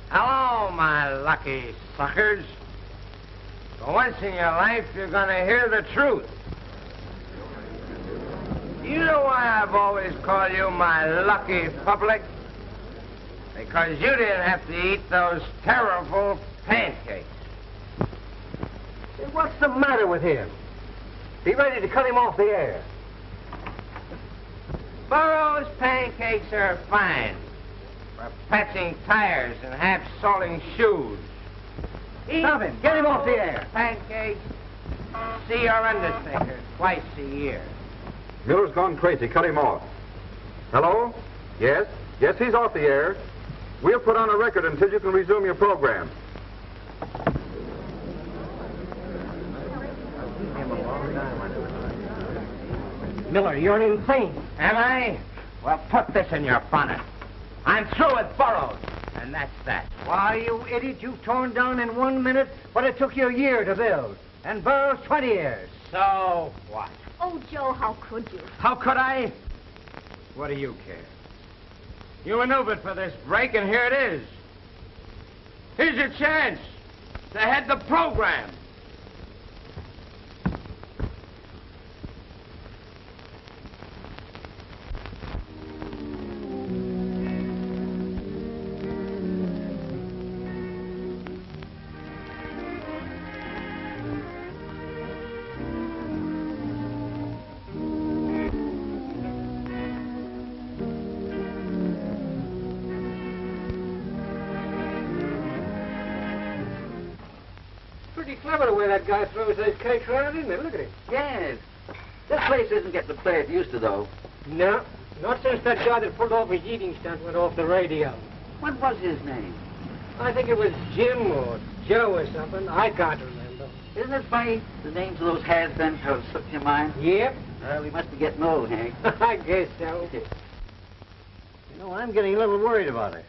Hello, my lucky suckers. For once in your life, you're going to hear the truth. You know why I've always called you my lucky public? Because you didn't have to eat those terrible pancakes. Hey, what's the matter with him? Be ready to cut him off the air. Burroughs pancakes are fine for patching tires and half-soling shoes. Stop him. Get him off the air. Pancakes. See your undertaker twice a year. Miller's gone crazy. Cut him off. Hello? Yes? Yes, he's off the air. We'll put on a record until you can resume your program. Miller, you're insane. Am I? Well, put this in your bonnet. I'm through with Burroughs, and that's that. Why, you idiot, you've torn down in 1 minute what it took you a year to build. And Burroughs 20 years. So what? Oh, Joe, how could you? How could I? What do you care? You maneuvered for this break, and here it is. Here's your chance to head the program. Clever the way that guy throws those cakes around, isn't it? Look at him. Yes. This place isn't getting the play it used to, though. No, not since that guy that pulled off his eating stunt went off the radio. What was his name? I think it was Jim or Joe or something. I can't remember. Isn't it funny, the names of those has-beens have slipped your mind? Yep. Well, we must be getting old, Hank. I guess so. You know, I'm getting a little worried about her.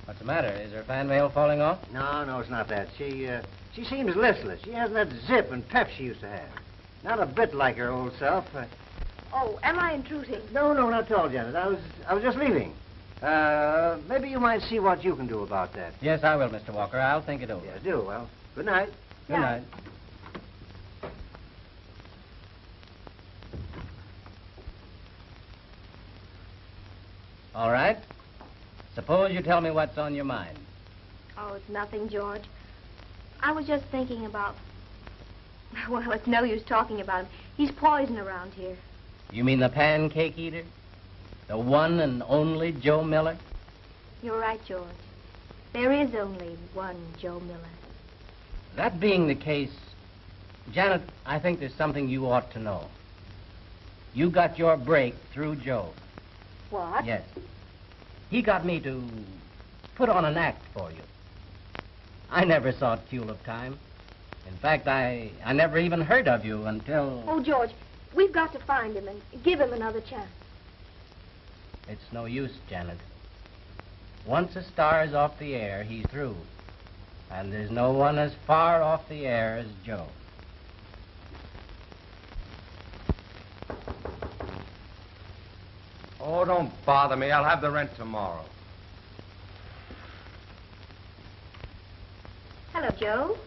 What's the matter? Is her fan mail falling off? No, it's not that. She seems listless. She hasn't that zip and pep she used to have. Not a bit like her old self. Oh, am I intruding? No, not at all, Janet. I was just leaving. Maybe you might see what you can do about that. Yes, I will, Mr. Walker. I'll think it over. Yes, do. Well, good night. Good night. All right. Suppose you tell me what's on your mind. Oh, it's nothing, George. I was just thinking about... Well, it's no use talking about him. He's poison around here. You mean the pancake eater? The one and only Joe Miller? You're right, George. There is only one Joe Miller. That being the case, Janet, I think there's something you ought to know. You got your break through Joe. What? Yes. He got me to put on an act for you. I never saw Tulip Time. In fact, I never even heard of you until... Oh, George, we've got to find him and give him another chance. It's no use, Janet. Once a star's off the air, he's through. And there's no one as far off the air as Joe. Oh, don't bother me. I'll have the rent tomorrow. Hello, Joe.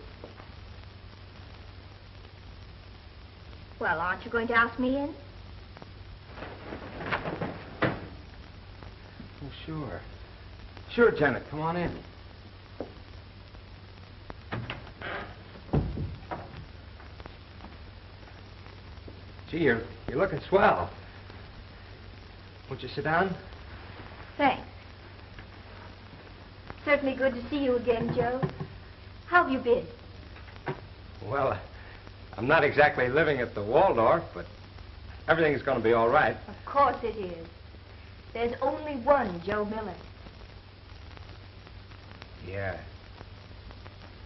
Well, aren't you going to ask me in? Oh, sure. Sure, Janet, come on in. Gee, you're looking swell. Won't you sit down? Thanks. Certainly good to see you again, Joe. How have you been? Well, I'm not exactly living at the Waldorf, but everything's going to be all right. Of course it is. There's only one Joe Miller. Yeah.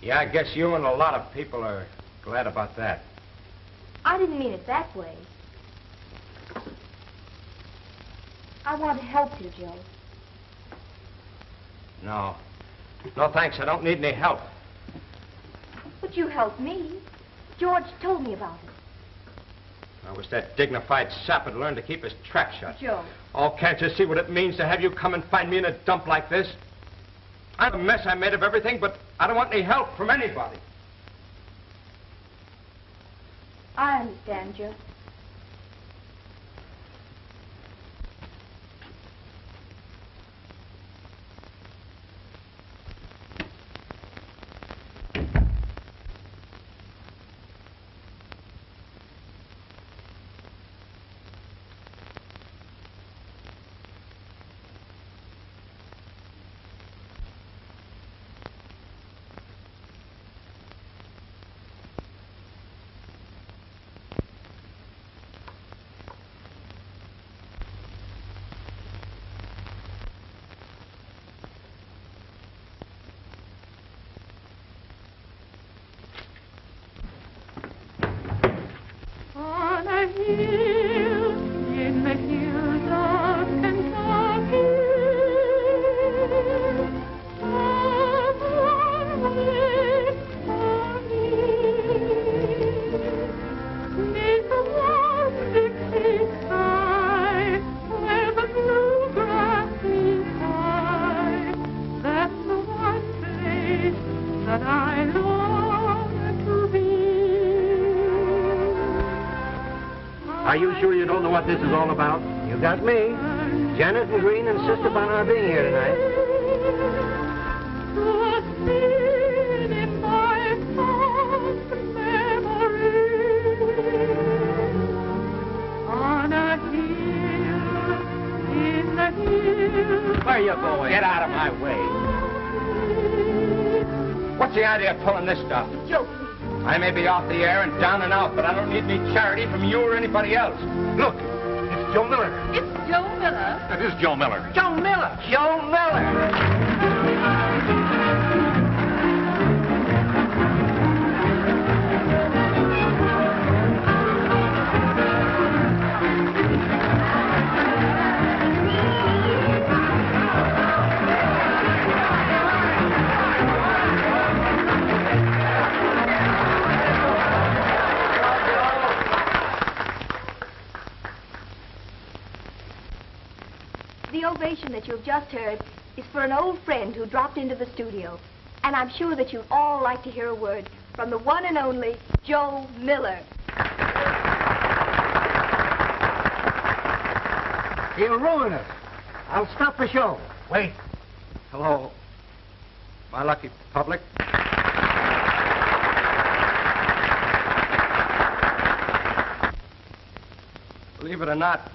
Yeah, I guess you and a lot of people are glad about that. I didn't mean it that way. I want to help you, Joe. No. No, thanks. I don't need any help. But you helped me. George told me about it. I wish that dignified sap had learned to keep his trap shut. Joe. Oh, can't you see what it means to have you come and find me in a dump like this? I'm a mess I made of everything, but I don't want any help from anybody. I understand, Joe. Are you sure you don't know what this is all about? You got me. Janet and Green insist upon our being here tonight. Where are you going? Get out of my way. What's the idea of pulling this stuff? Joe, I may be off the air and down and out, but I don't need any charity from you or anybody else. Look, it's Joe Miller. It's Joe Miller. It is Joe Miller. Joe Miller. Joe Miller. the ovation that you've just heard is for an old friend who dropped into the studio. And I'm sure that you'd all like to hear a word from the one and only Joe Miller. He'll ruin us. I'll stop the show. Wait. Hello, my lucky public. Believe it or not,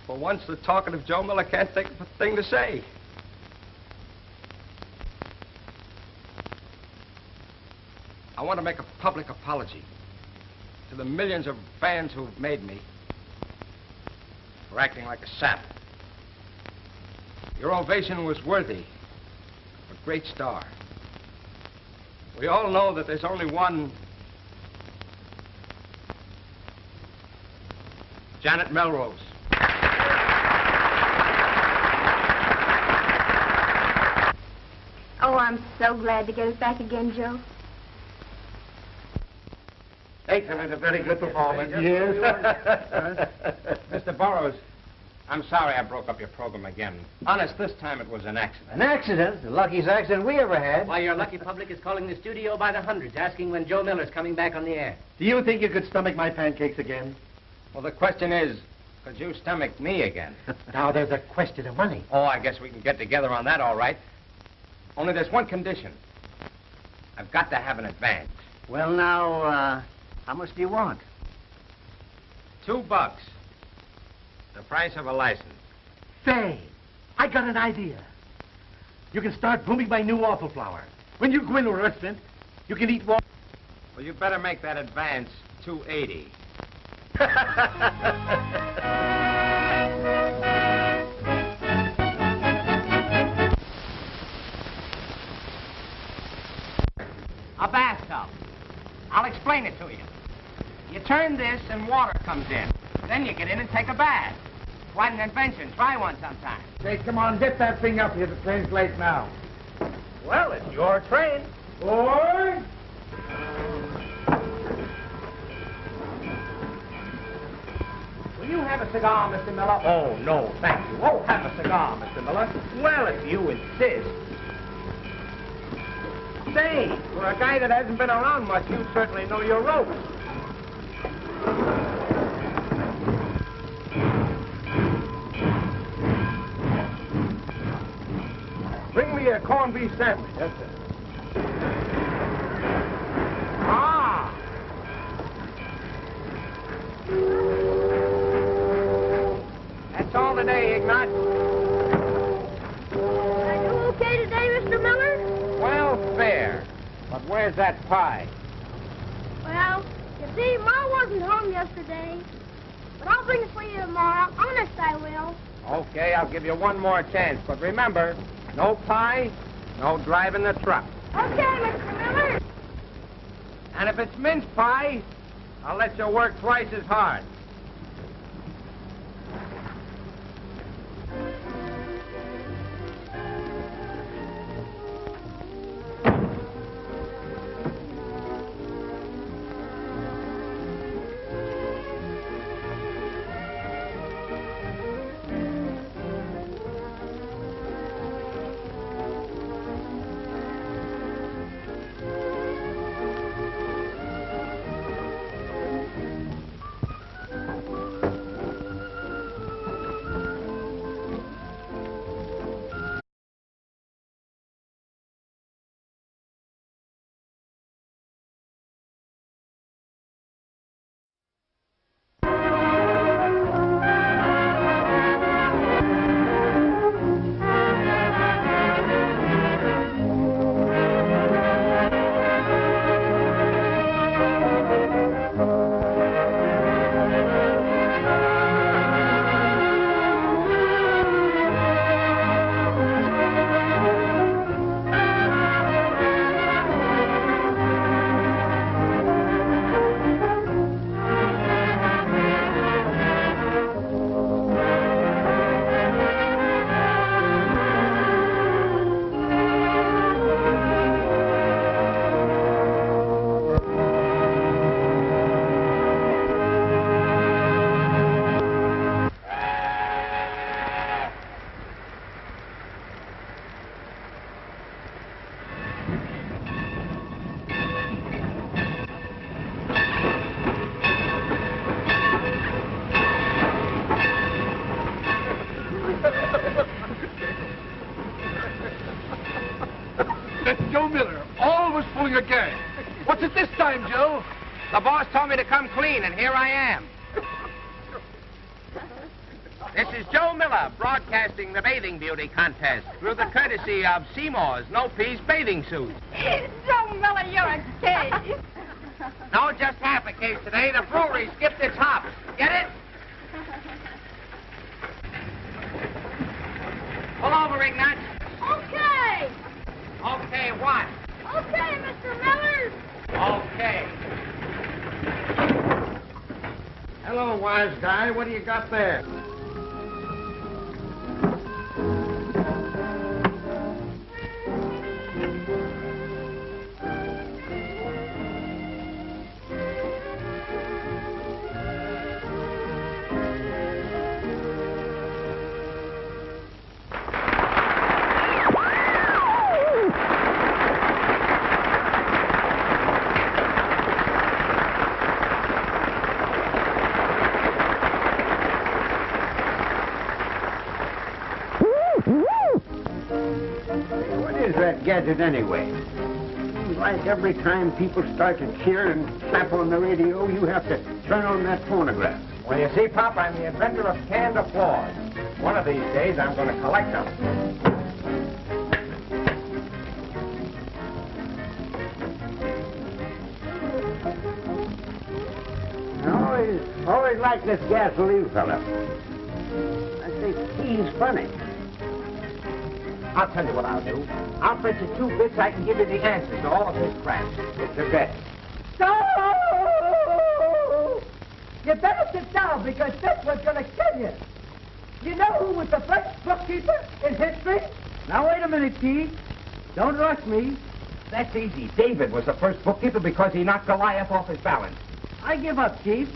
for once the talkative Joe Miller can't think of a thing to say. I want to make a public apology to the millions of fans who've made me for acting like a sap. Your ovation was worthy of a great star. We all know that there's only one Janet Melrose. Oh, I'm so glad to get us back again, Joe. Excellent, a very good performance. Yes. Mr. Burroughs, I'm sorry I broke up your program again. Honest, this time it was an accident. An accident? The luckiest accident we ever had. Why, your lucky public is calling the studio by the hundreds, asking when Joe Miller's coming back on the air. Do you think you could stomach my pancakes again? Well, the question is, could you stomach me again? Now, there's a question of money. Oh, I guess we can get together on that, all right. Only there's one condition. I've got to have an advance. Well, now, how much do you want? $2. The price of a license. Say, I got an idea. You can start booming my new waffle flour. When you go into a restaurant, you can eat waffle. Well, you better make that advance $2.80. A bathtub. I'll explain it to you. You turn this and water comes in. Then you get in and take a bath. Quite an invention. Try one sometime. Say, come on, get that thing up here. The train's late now. Well, it's your train. Boy! Will you have a cigar, Mr. Miller? Oh, no, thank you. Oh, have a cigar, Mr. Miller. Well, if you insist. Say, for a guy that hasn't been around much, you certainly know your ropes. Bring me a corned beef sandwich. Yes, sir. Ah! That's all today, Ignat. Are you okay today, Mr. Miller? Well, fair. But where's that pie? Well, you see, Ma wasn't home yesterday. But I'll bring it for you tomorrow. Honest, I will. Okay, I'll give you one more chance. But remember, no pie, no driving the truck. Okay, Mr. Miller. And if it's mince pie, I'll let you work twice as hard. That's Joe Miller, always pulling a gag. What's it this time, Joe? The boss told me to come clean, and here I am. This is Joe Miller, broadcasting the bathing beauty contest through the courtesy of Seymour's no-piece bathing suit. Joe Miller, you're a case. No, just half a case today. The brewery skipped its hops. Get it? Pull over, Ignat. Okay. Okay, what? Okay, Mr. Miller. Okay. Hello, wise guy. What do you got there? is that gadget anyway? Like every time people start to cheer and clap on the radio, you have to turn on that phonograph. Well, you see, Pop, I'm the inventor of canned applause. One of these days, I'm going to collect them. I always liked this gasoline fella. I think he's funny. I'll tell you what I'll do. I'll bet you 2 bits I can give you the answers to all of his craps. It's your bet. So, you better sit down because this was going to kill you. You know who was the first bookkeeper in history? Now, wait a minute, Chief. Don't rush me. That's easy. David was the first bookkeeper because he knocked Goliath off his balance. I give up, Chief.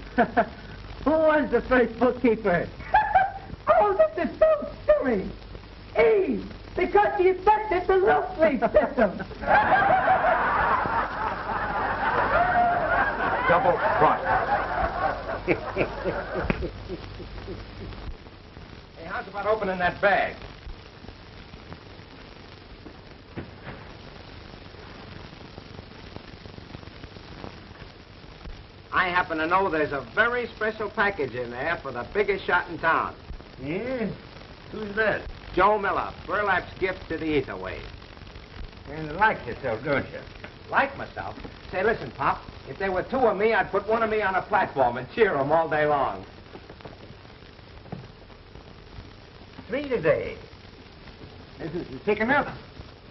Who was the first bookkeeper? Oh, this is so silly. Eve, because he invented the low-sleep system. Double cross. Hey, how's about opening that bag? I happen to know there's a very special package in there for the biggest shot in town. Yeah? Who's that? Joe Miller, Burlap's gift to the ether wave. And like yourself, don't you? Like myself? Say, listen, Pop. If there were 2 of me, I'd put one of me on a platform and cheer 'em all day long. 3 today. This is taken up.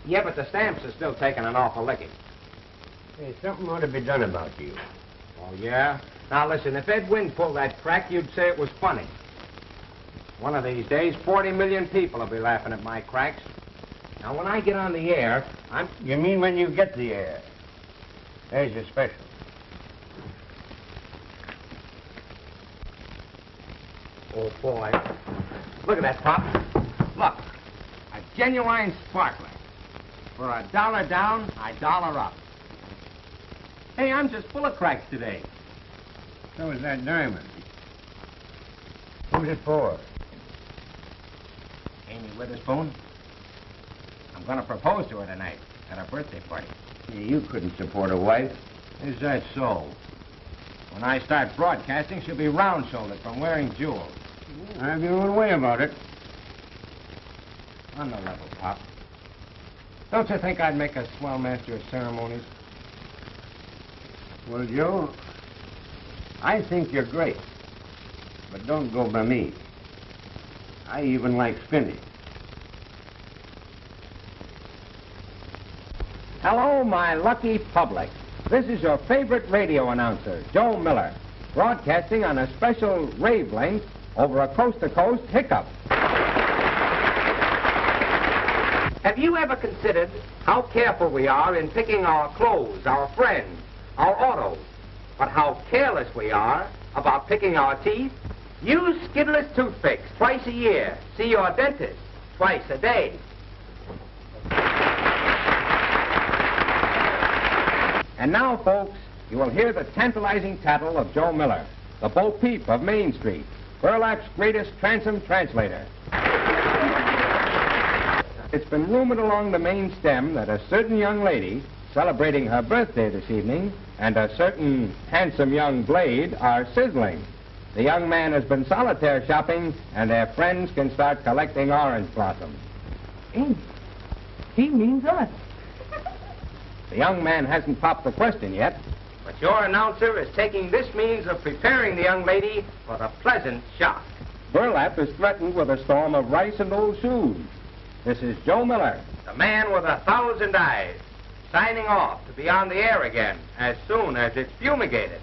Yeah, but the stamps are still taking an awful licking. Hey, something ought to be done about you. Oh, yeah? Now, listen, if Ed Wynn pulled that crack, you'd say it was funny. One of these days, 40 million people will be laughing at my cracks. Now, when I get on the air, I'm... You mean when you get the air? There's your special. Oh, boy. Look at that, Pop. Look. A genuine sparkler. For $1 down, $1 up. Hey, I'm just full of cracks today. So is that diamond. Who's it for? Amy Witherspoon. I'm going to propose to her tonight at her birthday party. Yeah, you couldn't support a wife. Is that so? When I start broadcasting, she'll be round-shouldered from wearing jewels. Have your own way about it. On the level, Pop. Don't you think I'd make a swell master of ceremonies? Well, Joe, I think you're great. But don't go by me. I even like spinning. Hello, my lucky public. This is your favorite radio announcer, Joe Miller, broadcasting on a special wavelength over a coast-to-coast hiccup. Have you ever considered how careful we are in picking our clothes, our friends, our autos, but how careless we are about picking our teeth? Use skidless toothpicks twice a year. See your dentist twice a day. And now, folks, you will hear the tantalizing tattle of Joe Miller, the Bo Peep of Main Street, Burlap's greatest transom translator. It's been rumored along the main stem that a certain young lady celebrating her birthday this evening and a certain handsome young blade are sizzling. The young man has been solitaire shopping, and their friends can start collecting orange blossoms. He means us. The young man hasn't popped the question yet, but your announcer is taking this means of preparing the young lady for the pleasant shock. Burlap is threatened with a storm of rice and old shoes. This is Joe Miller, the man with 1,000 eyes, signing off to be on the air again as soon as it's fumigated.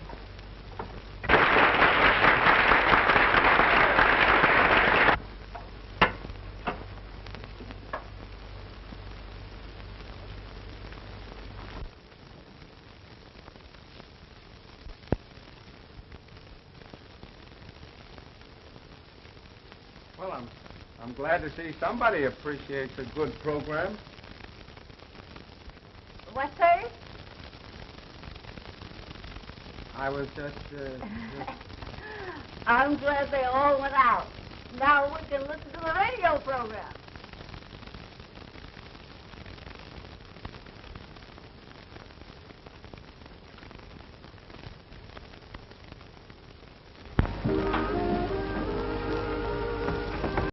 Well, I'm glad to see somebody appreciates a good program. What, sir? I was just... I'm glad they all went out. Now we can listen to the radio program.